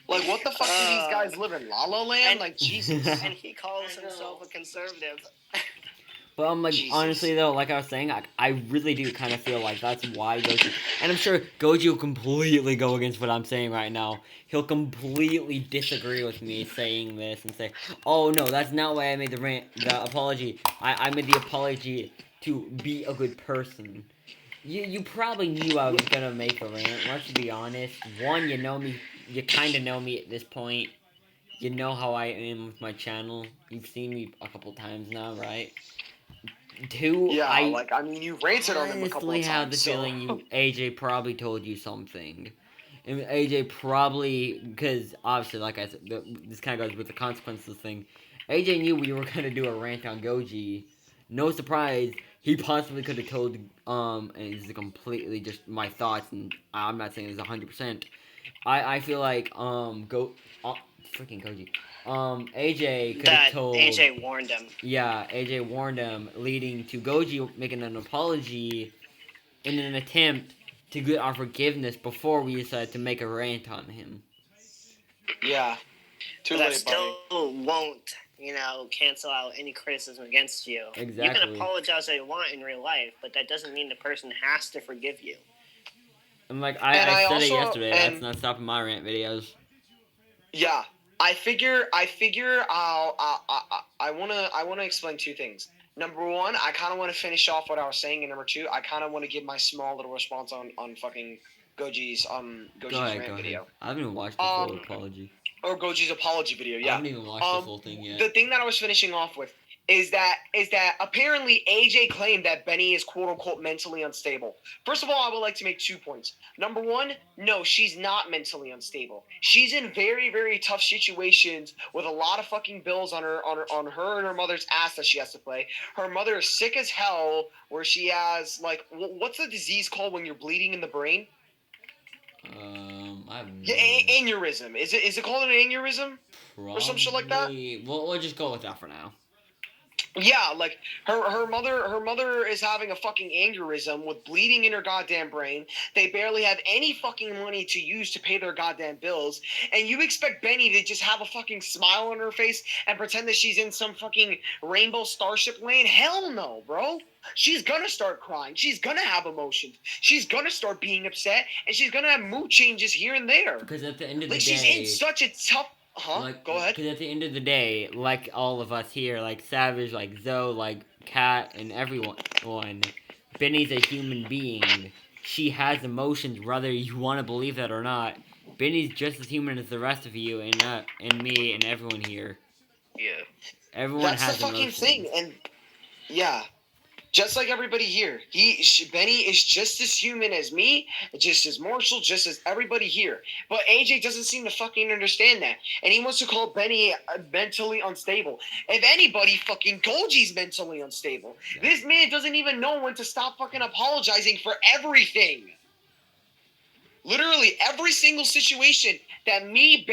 Like, what the fuck do these guys live in? La La Land? Like, Jesus. And he calls himself a conservative. But I'm like, Jesus. honestly though, like I was saying, I really do kind of feel like that's why Goji, and I'm sure Goji will completely go against what I'm saying right now. He'll completely disagree with me saying this and say, oh no, that's not why I made the apology. I made the apology to be a good person. You probably knew I was gonna make a rant. Let's be honest. One, you know me, you kind of know me at this point. You know how I am with my channel. You've seen me a couple times now, right? Two, yeah, I mean, you've ranted on him a couple of times. I have the feeling AJ probably told you something. And AJ probably, because obviously, like I said, this kind of goes with the consequences thing. AJ knew we were going to do a rant on Goji. No surprise, he possibly could have told, and this is completely just my thoughts, and I'm not saying this 100%. I feel like, freaking Goji. AJ could have told. AJ warned him. Yeah, AJ warned him, leading to Goji making an apology in an attempt to get our forgiveness before we decided to make a rant on him. Yeah. But that still won't, cancel out any criticism against you. Exactly. You can apologize if you want in real life, but that doesn't mean the person has to forgive you. And like I said it yesterday, that's not stopping my rant videos. Yeah. I want to explain two things. Number one, I kind of want to finish off what I was saying, and number two, I kind of want to give my small little response on fucking Goji's rant video. I haven't even watched the full apology. Or Goji's apology video. Yeah. I haven't even watched the full thing yet. The thing that I was finishing off with is that apparently AJ claimed that Benny is quote unquote mentally unstable. First of all, I would like to make 2 points. Number one, no, she's not mentally unstable. She's in very, very tough situations with a lot of fucking bills on her and her mother's ass that she has to play. Her mother is sick as hell, where she has like, what's the disease called when you're bleeding in the brain? I have no aneurysm. Is it called an aneurysm? Probably. Or some shit like that? We'll just go with that for now. Yeah, like her mother is having a fucking aneurysm with bleeding in her goddamn brain. They barely have any fucking money to use to pay their goddamn bills. And you expect Benny to just have a fucking smile on her face and pretend that she's in some fucking rainbow starship land? Hell no, bro. She's gonna start crying. She's gonna have emotions. She's gonna start being upset, and she's gonna have mood changes here and there. Because at the end of the day, she's in such a tough. Go ahead. Because at the end of the day, like all of us here, like Savage, like Zoe, like Kat, and everyone, Benny's a human being. She has emotions, whether you want to believe that or not. Benny's just as human as the rest of you, and me, and everyone here. Yeah. Everyone That's has the fucking emotions. thing, and yeah. Just like everybody here, Benny is just as human as me, just as Marshall, just as everybody here. But AJ doesn't seem to fucking understand that, and he wants to call Benny mentally unstable. If anybody, fucking Goji's mentally unstable. Yeah. This man doesn't even know when to stop fucking apologizing for everything. Literally every single situation that me and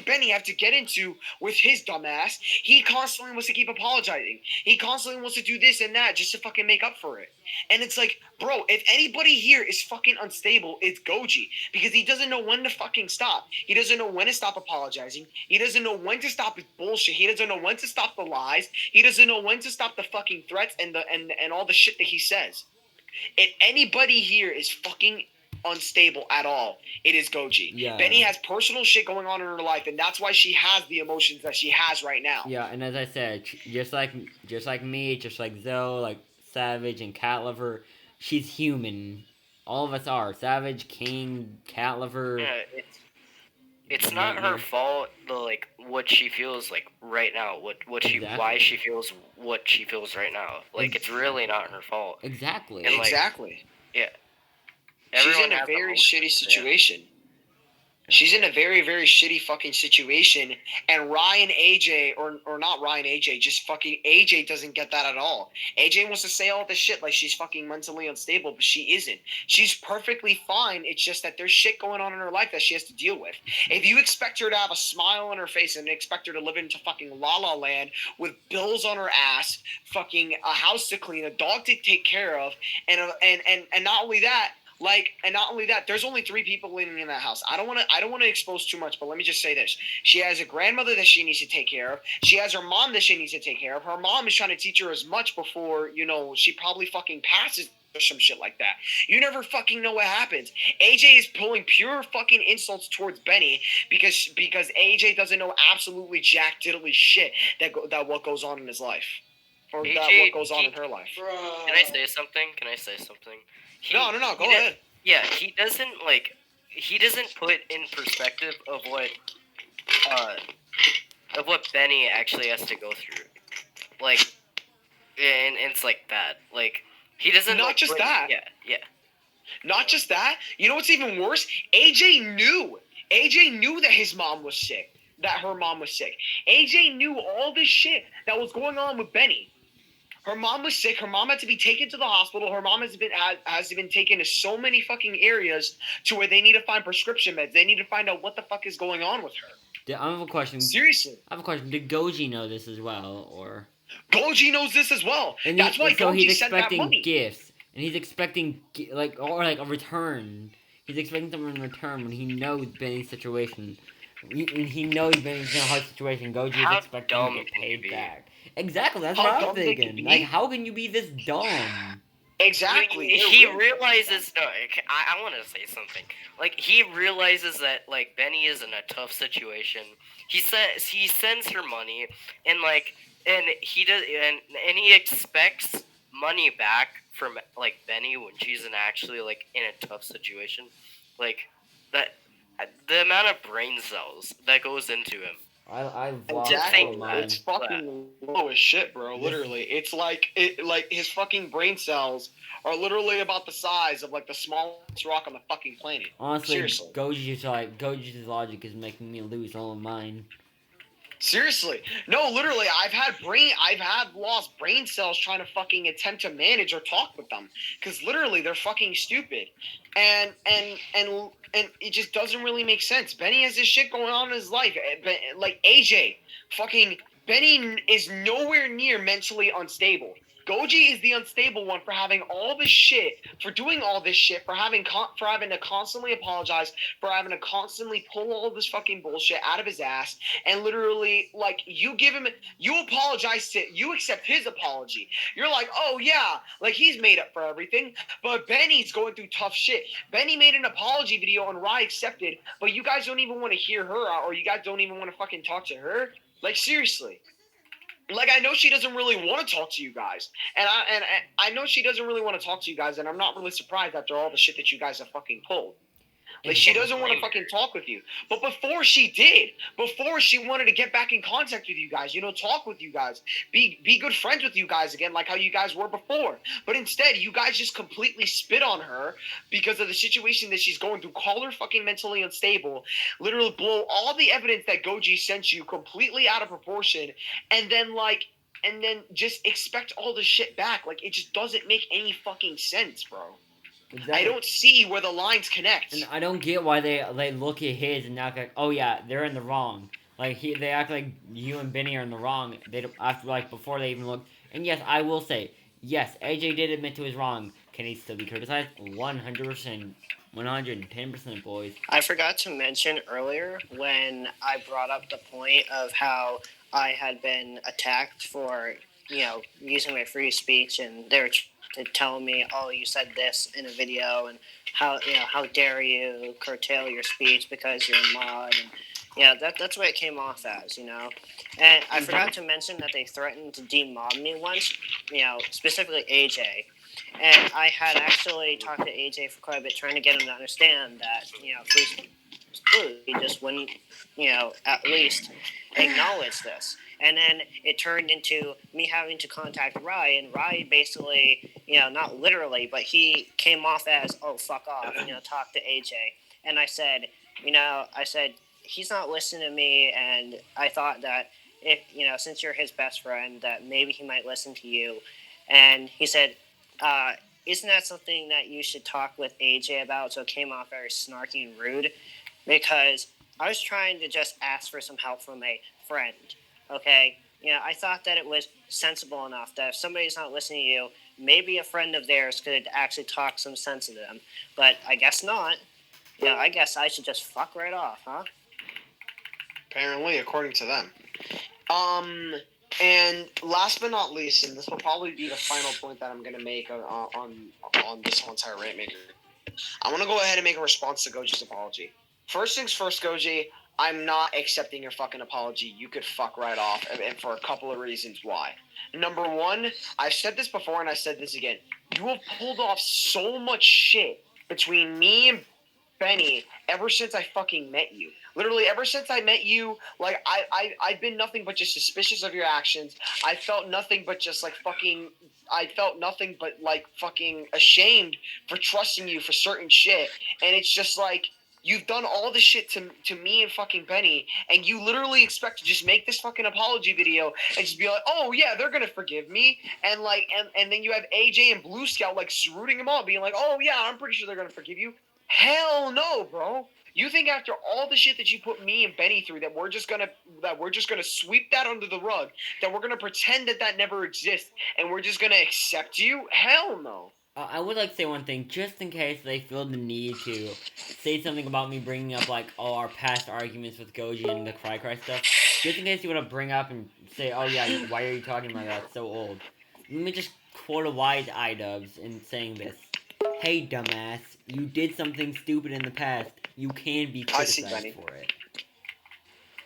Benny have to get into with his dumbass, he constantly wants to keep apologizing. He constantly wants to do this and that just to fucking make up for it. And it's like, bro, if anybody here is fucking unstable, it's Goji. Because he doesn't know when to fucking stop. He doesn't know when to stop apologizing. He doesn't know when to stop his bullshit. He doesn't know when to stop the lies. He doesn't know when to stop the fucking threats and all the shit that he says. If anybody here is fucking unstable at all, it is Goji. Yeah. Benny has personal shit going on in her life, and that's why she has the emotions that she has right now. Yeah, and as I said, just like me, just like Zoe, like Savage and Cat Lover, she's human. All of us are. Savage, King, Cat Lover. Yeah, it's not her fault. Like what she feels like right now. Why she feels what she feels right now. Like it's really not her fault. Exactly. And, like, Exactly. Yeah. She's in a has very emotions, shitty situation. She's in a very, very shitty fucking situation, and Ryan AJ, or not Ryan AJ, just fucking AJ doesn't get that at all. AJ wants to say all this shit like she's fucking mentally unstable, but she isn't. She's perfectly fine. It's just that there's shit going on in her life that she has to deal with. If you expect her to have a smile on her face and expect her to live into fucking La La Land with bills on her ass, fucking a house to clean, a dog to take care of, and not only that, there's only 3 people living in that house. I don't want to expose too much, but let me just say this. She has a grandmother that she needs to take care of. She has her mom that she needs to take care of. Her mom is trying to teach her as much before, she probably fucking passes or some shit like that. You never fucking know what happens. AJ is pulling pure fucking insults towards Benny because AJ doesn't know absolutely jack diddly shit that what goes on in his life. Or AJ, that what goes on in her life. Can I say something? No, go ahead. Yeah, he doesn't put in perspective of what Benny actually has to go through. Like, and it's like that. Like, he doesn't. Not just that. Yeah. Not just that. You know what's even worse? AJ knew that his mom was sick. That her mom was sick. AJ knew all this shit that was going on with Benny. Her mom was sick. Her mom had to be taken to the hospital. Her mom has been taken to so many fucking areas to where they need to find prescription meds. They need to find out what the fuck is going on with her. I have a question. Seriously. I have a question. Did Goji know this as well, or? Goji knows this as well. And that's why so Goji he's sent that expecting money. gifts, and he's expecting a return. He's expecting something in return when he knows Benny's situation. He knows Benny's in a hard situation. Goji is expecting to get paid back. Exactly, that's what I'm thinking. Like, how can you be this dumb? Exactly. He realizes. No, I want to say something. Like, he realizes that Benny is in a tough situation. He sends her money, and he expects money back from Benny when she's actually in a tough situation. Like that, the amount of brain cells that goes into him. It's fucking low as shit, bro. Literally, it's like his fucking brain cells are literally about the size of the smallest rock on the fucking planet. Honestly, seriously, Goji's logic is making me lose all of mine. Seriously, no, literally, I've had lost brain cells trying to fucking attempt to manage or talk with them because literally they're fucking stupid, and it just doesn't really make sense. Benny has this shit going on in his life, like AJ, fucking Benny is nowhere near mentally unstable. Goji is the unstable one for having all this shit, for doing all this shit, for having to constantly apologize, for having to constantly pull all this fucking bullshit out of his ass, and literally, you apologize you accept his apology. You're like, oh yeah, he's made up for everything, but Benny's going through tough shit. Benny made an apology video and Rye accepted, but you guys don't even want to hear her out, or you guys don't even want to fucking talk to her? Seriously. I know she doesn't really want to talk to you guys, and I know she doesn't really want to talk to you guys, and I'm not really surprised after all the shit that you guys have fucking pulled. Like, she doesn't want to fucking talk with you. But before she did, before she wanted to get back in contact with you guys, talk with you guys, be good friends with you guys again, like how you guys were before. But instead, you guys just completely spit on her because of the situation that she's going through. Call her fucking mentally unstable. Literally blow all the evidence that Goji sent you completely out of proportion, and then just expect all the shit back. Like, it just doesn't make any fucking sense, bro. Exactly. I don't see where the lines connect. And I don't get why they look at his and act like, oh yeah, they're in the wrong. Like they act like you and Benny are in the wrong. They don't after before they even look. And yes, I will say, yes, AJ did admit to his wrong. Can he still be criticized? 100%, 110%, boys. I forgot to mention earlier when I brought up the point of how I had been attacked for using my free speech, and they were telling me, "Oh, you said this in a video, and how dare you curtail your speech because you're a mod." And that's what it came off as, And I forgot to mention that they threatened to demob me once, specifically AJ. And I had actually talked to AJ for quite a bit, trying to get him to understand that free speech is blue. He just wouldn't at least acknowledge this. And then it turned into me having to contact Rye, and Rye basically, not literally, but he came off as, "Oh, fuck off," talk to AJ. And I said, he's not listening to me, and I thought that if, since you're his best friend, that maybe he might listen to you. And he said, isn't that something that you should talk with AJ about? So it came off very snarky and rude, because I was trying to just ask for some help from a friend, okay? I thought that it was sensible enough that if somebody's not listening to you, maybe a friend of theirs could actually talk some sense into them. But I guess not. I guess I should just fuck right off, huh? Apparently, according to them. And last but not least, and this will probably be the final point that I'm going to make on this whole entire rant maker, I want to go ahead and make a response to Goji's apology. First things first, Goji, I'm not accepting your fucking apology. You could fuck right off, and for a couple of reasons why. Number one, I've said this before and I said this again. You have pulled off so much shit between me and Benny ever since I fucking met you. Literally, ever since I met you, like, I've been nothing but just suspicious of your actions. I felt nothing but just, fucking ashamed for trusting you for certain shit. And it's just, like, you've done all this shit to me and fucking Benny, and you literally expect to just make this fucking apology video and just be like, "Oh, yeah, they're gonna forgive me." And, and then you have AJ and Blue Scout, rooting them on, being like, "Oh, yeah, I'm pretty sure they're gonna forgive you." Hell no, bro. You think after all the shit that you put me and Benny through that we're just gonna sweep that under the rug, that we're gonna pretend that never exists, and we're just gonna accept you? Hell no. I would like to say one thing, just in case they feel the need to say something about me bringing up, our past arguments with Goji and the Cry stuff. Just in case you want to bring up and say, "Oh yeah, why are you talking about that? It's so old." Let me just quote a wise iDubbbz in saying this. "Hey, dumbass, you did something stupid in the past. You can be criticized for it."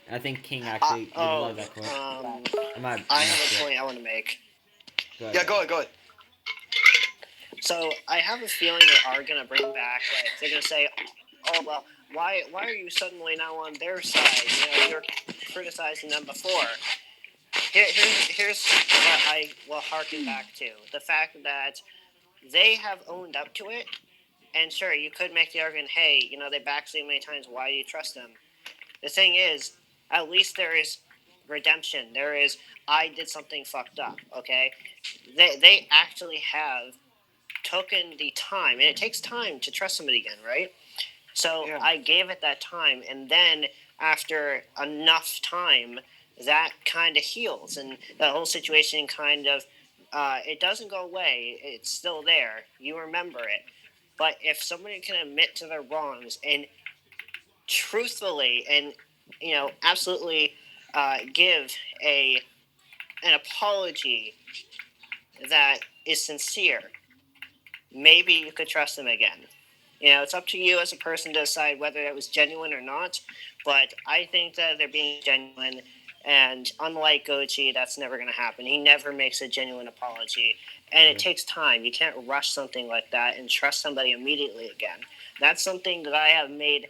I think King actually would love that quote. I have a point I want to make. Go ahead. So I have a feeling they are gonna bring back, they're gonna say, "Oh well, why are you suddenly now on their side? You're criticizing them before." Here's what I will harken back to: the fact that they have owned up to it. And sure, you could make the argument, "Hey, they backed you many times. Why do you trust them?" The thing is, at least there is redemption. There is, I did something fucked up. Okay, they actually have taken the time, and it takes time to trust somebody again, right? So yeah. I gave it that time, and then after enough time, that kind of heals, and the whole situation kind of it doesn't go away. It's still there. You remember it. But if somebody can admit to their wrongs and truthfully and absolutely give an apology that is sincere, maybe you could trust them again. It's up to you as a person to decide whether it was genuine or not. But I think that they're being genuine. And unlike Goji, that's never going to happen. He never makes a genuine apology. And it takes time. You can't rush something like that and trust somebody immediately again. That's something that I have made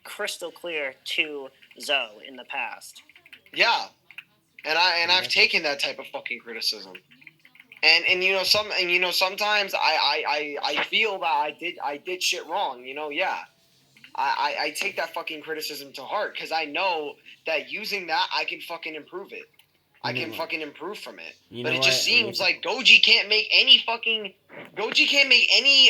crystal clear to Zoe in the past. Yeah, and I've Exactly. taken that type of fucking criticism. And sometimes I feel that I did shit wrong. Yeah. I take that fucking criticism to heart because I know that using that I can fucking improve it. I You know can what? fucking improve from it. You But know it just what? seems like Goji can't make any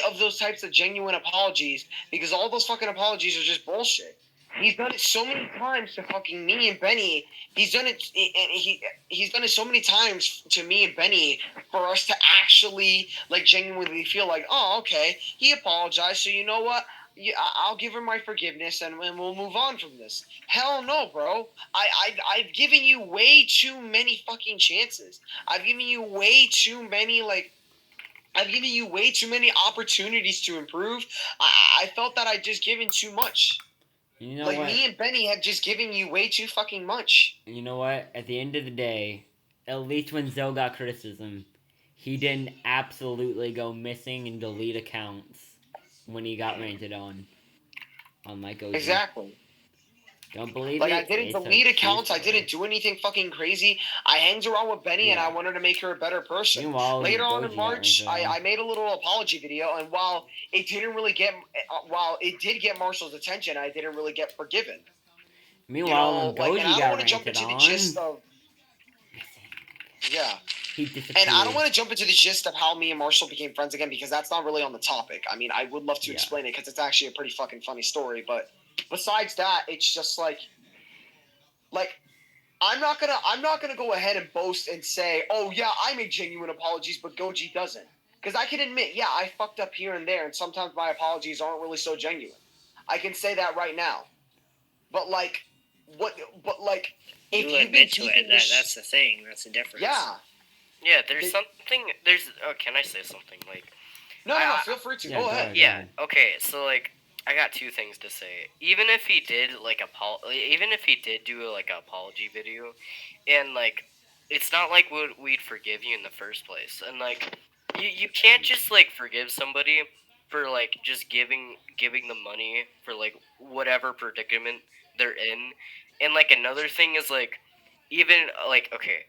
of those types of genuine apologies because all those fucking apologies are just bullshit. He's done it so many times to fucking me and Benny. He's done it, and he's done it so many times to me and Benny for us to actually like genuinely feel like, oh, okay, he apologized, so you know what? Yeah, I'll give him my forgiveness and we'll move on from this. Hell no, bro. I've given you way too many fucking chances. I've given you way too many I've given you way too many opportunities to improve. I felt that I'd just given too much. You know Like what? me and Benny have just given you way too fucking much. You know what? At the end of the day, at least when Zoe got criticism, he didn't absolutely go missing and delete accounts when he got ranted on. Unlike OG. Exactly. Don't believe Like it? I didn't It's a delete true accounts. I story. didn't do anything fucking crazy. I hanged around with Benny and I Yeah. wanted to make her a better person. Meanwhile, Later on in Goji got March, ranted on. I made a little apology video, and while it didn't really get, while it did get Marshall's attention, I didn't really get forgiven. Meanwhile, when And Goji I don't got want to jump ranted into the on, gist of, yeah. he And I disappeared. don't want to jump into the gist of how me and Marshall became friends again because that's not really on the topic. I mean, I would love to Yeah. explain it because it's actually a pretty fucking funny story. But besides that, it's just like I'm not gonna go ahead and boast and say, oh yeah, I make genuine apologies, but Goji doesn't. Because I can admit, yeah, I fucked up here and there, and sometimes my apologies aren't really so genuine. I can say that right now. But like, what? But like, if You you've been admit to keeping it. this, That's the thing. That's the difference. yeah. Yeah, there's They- something. There's. Oh, can I say something? Like, No, I- feel free to Yeah, go go ahead. ahead. yeah. Okay. So like, I got two things to say. Even if he did like even if he did do like an apology video, and like, it's not like we'd forgive you in the first place. And like, you can't just like forgive somebody for like just giving them money for like whatever predicament they're in. And like another thing is like, even like okay,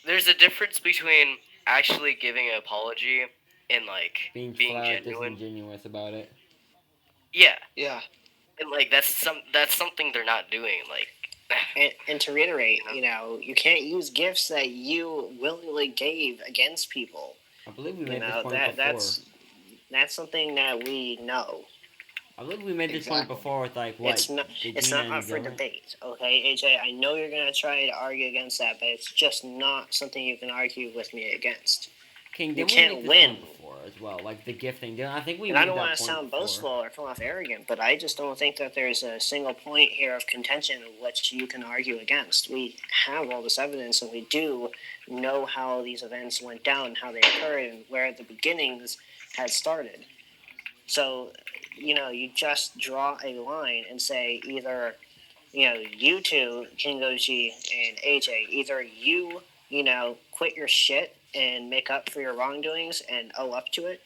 there's a difference between actually giving an apology and like Being being flat genuine. disingenuous about it. Yeah, Yeah. and like that's something they're not doing. Like, And to reiterate, you can't use gifts that you willingly gave against people. I believe we You made this know point that before. that's something that we know. I believe we made this point Exactly. before with like what? It's not Regina and up for Zoe? debate, okay, AJ? I know you're gonna try to argue against that, but it's just not something you can argue with me against. King, You didn't we can't make this win. point before as well? Like the gifting. I think we And made I don't that want to point sound before. boastful or come off arrogant, but I just don't think that there's a single point here of contention which you can argue against. We have all this evidence, and we do know how these events went down, how they occurred, and where the beginnings had started. So, you just draw a line and say either, you two, KingGoji and AJ, either quit your shit and make up for your wrongdoings and owe up to it,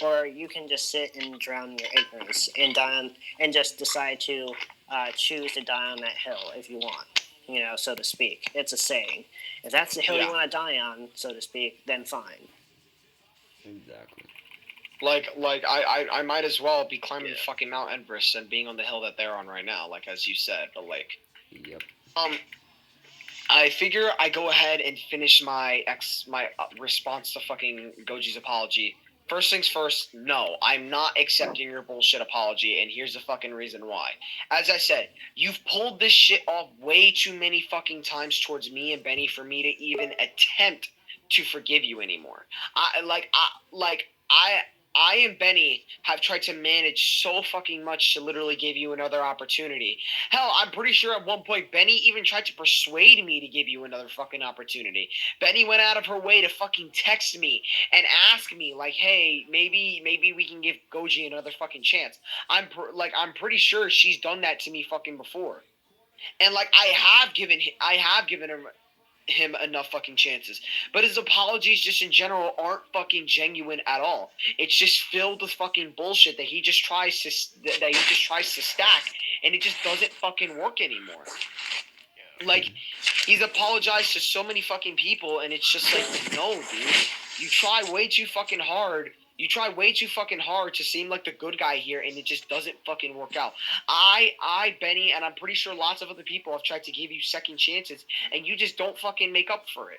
or you can just sit and drown in your ignorance and die on, and just decide to choose to die on that hill if you want, so to speak. It's a saying. If that's the hill Yeah. you want to die on, so to speak, then fine. Exactly. Like I might as well be climbing Yeah. fucking Mount Everest and being on the hill that they're on right now, like as you said. But like, Yep. I figure I go ahead and finish my response to fucking Goji's apology. First things first, no, I'm not accepting your bullshit apology, and here's the fucking reason why. As I said, you've pulled this shit off way too many fucking times towards me and Benny for me to even attempt to forgive you anymore. I and Benny have tried to manage so fucking much to literally give you another opportunity. Hell, I'm pretty sure at one point Benny even tried to persuade me to give you another fucking opportunity. Benny went out of her way to fucking text me and ask me like, "Hey, maybe we can give Goji another fucking chance." I'm pretty sure she's done that to me fucking before. And like I have given her him enough fucking chances. But his apologies just in general aren't fucking genuine at all. It's just filled with fucking bullshit that he just tries to stack, and it just doesn't fucking work anymore. Like, he's apologized to so many fucking people, and it's just like, no, dude. You try way too fucking hard. You try way too fucking hard to seem like the good guy here, and it just doesn't fucking work out. Benny, and I'm pretty sure lots of other people have tried to give you second chances, and you just don't fucking make up for it.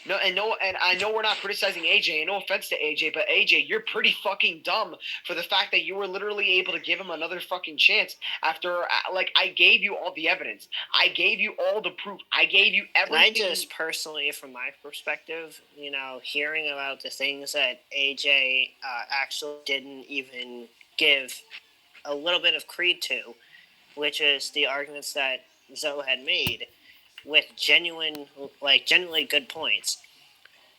No, and I know we're not criticizing AJ, and no offense to AJ, but AJ, you're pretty fucking dumb for the fact that you were literally able to give him another fucking chance after, like, I gave you all the evidence. I gave you all the proof. I gave you everything. I just personally, from my perspective, hearing about the things that AJ actually didn't even give a little bit of creed to, which is the arguments that Zoe had made, with genuinely good points.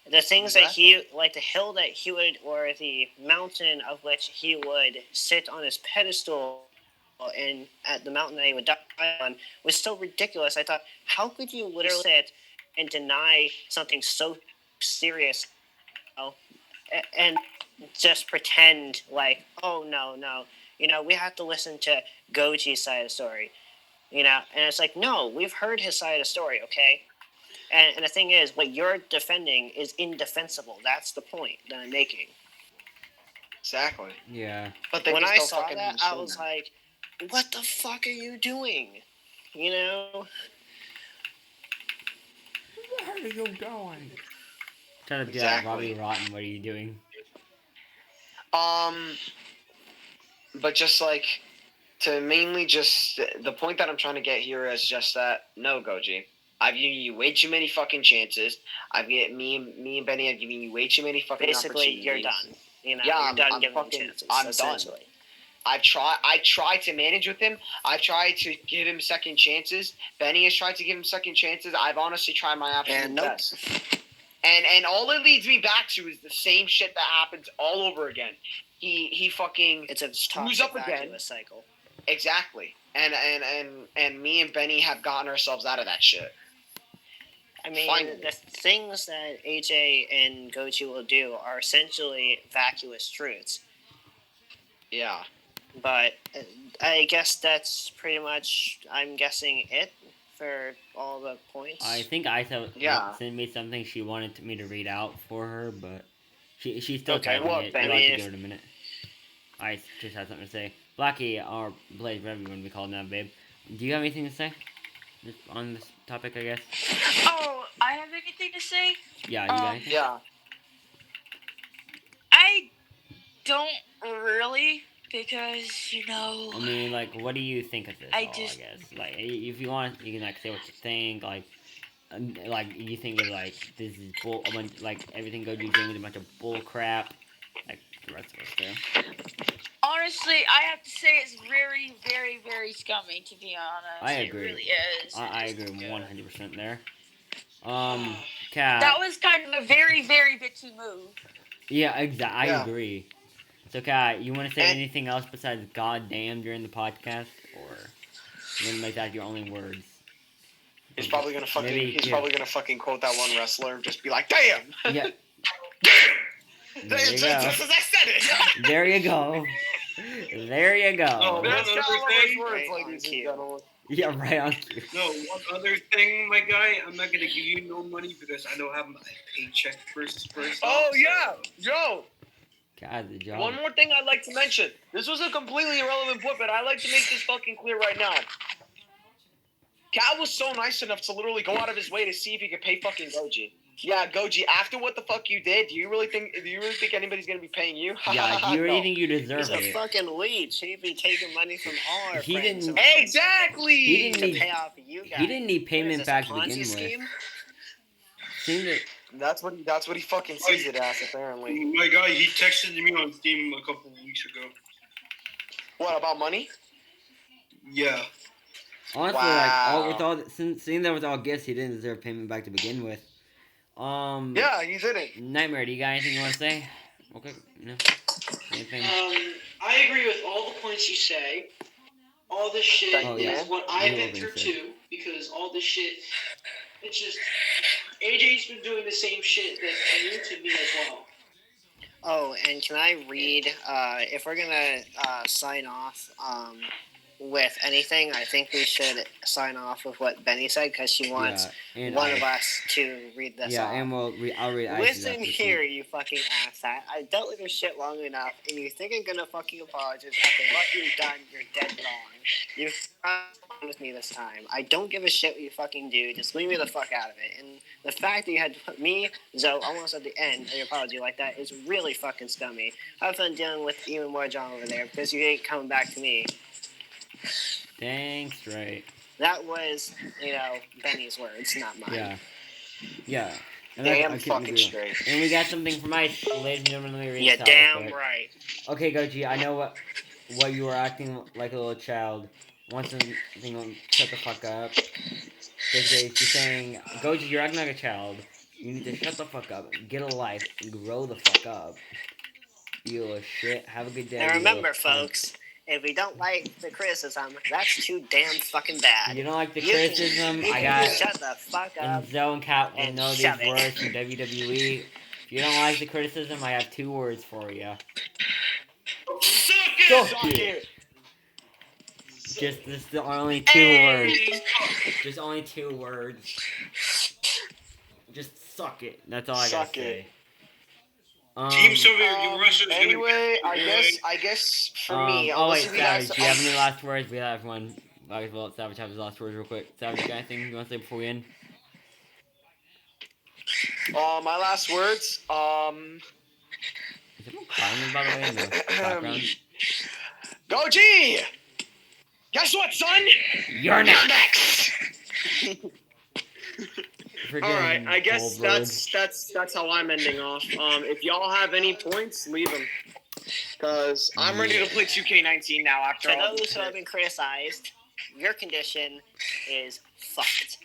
The things that he, like the hill that he would, or the mountain of which he would sit on his pedestal, and at the mountain that he would die on, was so ridiculous. I thought, how could you literally sit and deny something so serious, and just pretend like, oh, no, we have to listen to Goji's side of the story. And it's like, no, we've heard his side of the story, okay? And the thing is, what you're defending is indefensible. That's the point that I'm making. Exactly. Yeah. But when I saw that, I was like, what the fuck are you doing? Where are you going? Try to do that, Robbie Rotten. What are you doing? But just like, to mainly just, the point that I'm trying to get here is just that, no, Goji, I've given you way too many fucking chances. Me and Benny have given you way too many fucking opportunities. Basically, you're done. Yeah, you're done giving him chances. I'm done. I tried to manage with him. I've tried to give him second chances. Benny has tried to give him second chances. I've honestly tried my absolute best. And all it leads me back to is the same shit that happens all over again. He fucking screws up again. Cycle. Exactly. And me and Benny have gotten ourselves out of that shit. I mean, Finally. The things that AJ and Goji will do are essentially vacuous truths. Yeah. But I guess that's pretty much, I'm guessing, it for all the points. I think Isa sent me something she wanted me to read out for her, but she's still typing it. You'll have to give it a minute. I just had something to say. Blackie, or Blaze, whatever you want to be called now, babe. Do you have anything to say on this topic, I guess? Oh, I have anything to say? Yeah, you got anything? Yeah. I don't really, because, I mean, like, what do you think of this I guess? Like, if you want, you can, like, say what you think, like, you think of, like, this is everything Goji's doing is a bunch of bull crap, like the rest of us do. Honestly, I have to say it's very, very, very scummy, to be honest. I agree. It really is. I agree 100% there. Kat. That was kind of a very, very bitchy move. Yeah, exactly. I agree. So, Kat, you want to say anything else besides "goddamn" during the podcast, or you want to make that your only words? He's probably gonna fucking quote that one wrestler and just be like, "Damn." Yeah. There you go. Just as I said it. There you go. There you go. Oh, That's one other thing. words, ladies and gentlemen. Yeah, right on cue. No, one other thing, my guy. I'm not gonna give you no money because I don't have my paycheck first. Oh yeah, Joe. God, the job. One more thing I'd like to mention. This was a completely irrelevant point, but I'd like to make this fucking clear right now. Cal was so nice enough to literally go out of his way to see if he could pay fucking Goji. Yeah, Goji, after what the fuck you did, do you really think anybody's gonna be paying you? Yeah, you really think you deserve it. He's a fucking leech. He'd be taking money from all our friends. Exactly! He didn't to pay off you guys. He didn't need payment back to begin with. That's what he fucking sees it as, apparently. My guy, he texted me on Steam a couple of weeks ago. What, about money? Yeah. Honestly, seeing that with all gifts, he didn't deserve payment back to begin with. Yeah, he didn't. Nightmare, do you got anything you want to say? Okay, no. Anything? I agree with all the points you say. All this shit is what I've been through too, because all this shit It's just AJ's been doing the same shit that you to me as well. Oh, and can I read, if we're gonna sign off with anything, I think we should sign off with what Benny said, because she wants one of us to read this off. and I'll read Ice's Listen after here, you fucking asshat. I dealt with your shit long enough, and you think I'm gonna fucking apologize after what you've done, you're dead wrong. You've with me this time. I don't give a shit what you fucking do, just leave me the fuck out of it. And the fact that you had to put me, Zoe, almost at the end of your apology like that is really fucking scummy. Have fun dealing with even more John over there, because you ain't coming back to me. Thanks, right. That was, Benny's words, not mine. Yeah. And Damn fucking straight. And we got something from Ice, ladies and gentlemen. Let me read Yeah, this out damn real quick. right. Okay, Goji, I know what you were acting like a little child. Once something, shut the fuck up. Basically, she's saying, Goji, you're acting like a child. You need to shut the fuck up, get a life, and grow the fuck up. You little shit. Have a good day. And remember, folks, if we don't like the criticism, that's too damn fucking bad. You don't like the criticism? I got shut the fuck up. And Zoe and Cat will and know these shove it. words from WWE. If you don't like the criticism, I have 2 words for you. Suck it! Just this is the only 2 words. Just only 2 words. Just suck it. That's all I gotta say. Team Soviet Russia is anyway, I guess for me. Oh wait, Savage, do you have any last words? We have one. Well, Savage have his last words real quick. Savage, you got anything you want to say before we end? My last words. Is someone crying, by the way, in the background? Goji! Guess what, son? You're next! Alright, I guess that's how I'm ending off. If y'all have any points, leave them. Because I'm ready to play 2K19 now after For all those who have been criticized, your condition is fucked.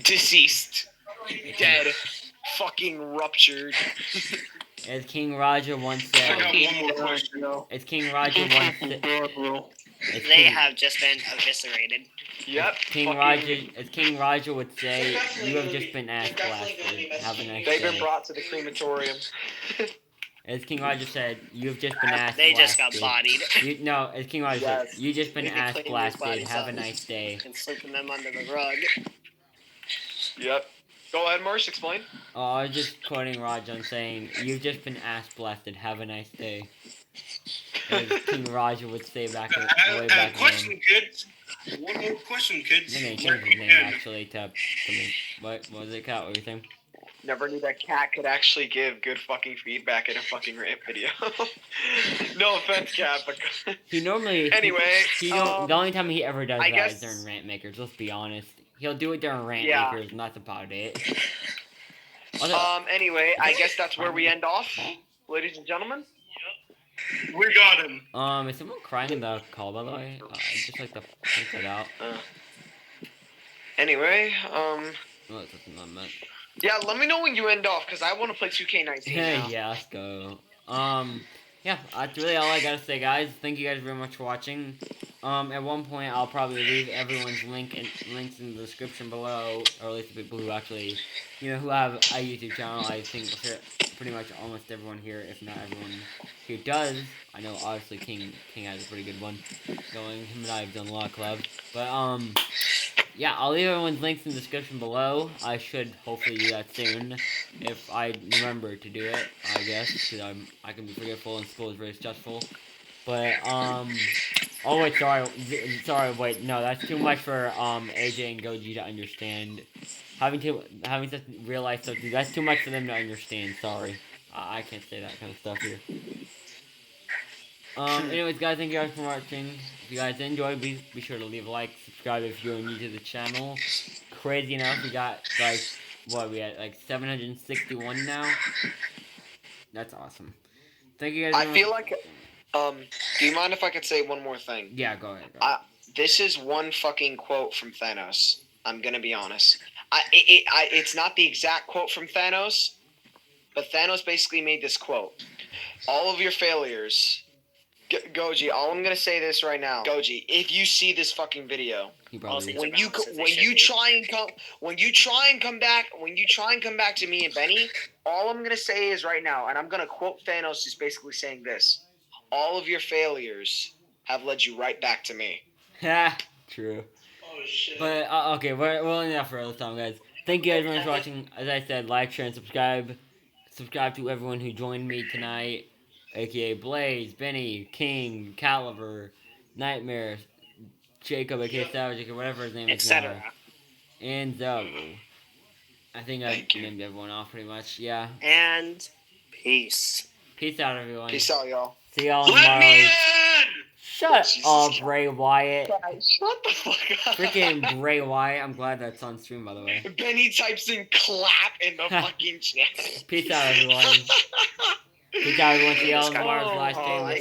Deceased. Dead. Fucking ruptured. As King Roger once said. I got one more question. As King Roger once said. They have just been eviscerated. Yep. As King Roger would say, you have just been ass blasted. Have a nice day. They've been brought to the crematorium. As King Roger said, you have just been ass They blasted. just got bodied. No, as King Roger said, you just been You can ass clean these blasted. bodies Have a up nice day. And slipping them under the rug. Yep. Go ahead, Marsh, explain. Oh, I was just quoting Roger and saying, you've just been ass blasted. Have a nice day. As King Roger would say way back Question, then. kids. One more question, kids. Then they changed his name actually to what was it, Cat? What were you saying? Never knew that Cat could actually give good fucking feedback in a fucking rant video. No offense, Cat, but He normally anyway. the only time he ever does I that guess- is during rant makers. Let's be honest. He'll do it during rant Yeah. makers, and that's about it. Anyway, I guess that's where we end off, ladies and gentlemen. We got him. Is someone crying in the call, by the way? I'd just like to point that out. Anyway, Oh, that's not meant. yeah, let me know when you end off, because I want to play 2K19 now. Yeah, let's go. Yeah, that's really all I gotta say, guys. Thank you guys very much for watching. At one point, I'll probably leave everyone's links in the description below, or at least the people who actually, who have a YouTube channel. I think pretty much almost everyone here, if not everyone here, does. I know, obviously, King has a pretty good one going. Him and I have done a lot of collabs. But, yeah, I'll leave everyone's links in the description below. I should hopefully do that soon, if I remember to do it, I guess, because I can be forgetful and school is very stressful. But, oh wait, sorry, wait, no, that's too much for, AJ and Goji to understand. Having such real life stuff, that's too much for them to understand, sorry. I can't say that kind of stuff here. Anyways, guys, thank you guys for watching. If you guys enjoyed, please be sure to leave a like, subscribe if you're new to the channel. Crazy enough, we got, we had, 761 now. That's awesome. Thank you guys I very feel much. like, do you mind if I could say one more thing? Yeah, go ahead. This is one fucking quote from Thanos. I'm gonna be honest. It's not the exact quote from Thanos, but Thanos basically made this quote. All of your failures... Goji, all I'm gonna say this right now. Goji, if you see this fucking video, He All probably things will. are when you balanced as they when should you be. try and come back to me and Benny, all I'm gonna say is right now, and I'm gonna quote Thanos, who's basically saying this: all of your failures have led you right back to me. Ha! True. Oh shit. But okay, we're only enough for this time, guys. Thank you everyone for watching. As I said, like, share, and subscribe. Subscribe to everyone who joined me tonight, aka Blaze, Benny, King, Caliver, Nightmare, Jacob, aka Savage, aka whatever his name is now, Etc. and Zabu. I think I Thank you. named everyone off pretty much. Yeah. And peace. Peace out, everyone. Peace out, y'all. See y'all Let me tomorrow. in! Shut Jesus up, Christ. Bray Wyatt. Shut the fuck up. Freaking Bray Wyatt. I'm glad that's on stream, by the way. Benny types in clap in the fucking chat. Peace out, everyone. Peace out, everyone. See y'all This in guy- tomorrow's live Oh, stream. I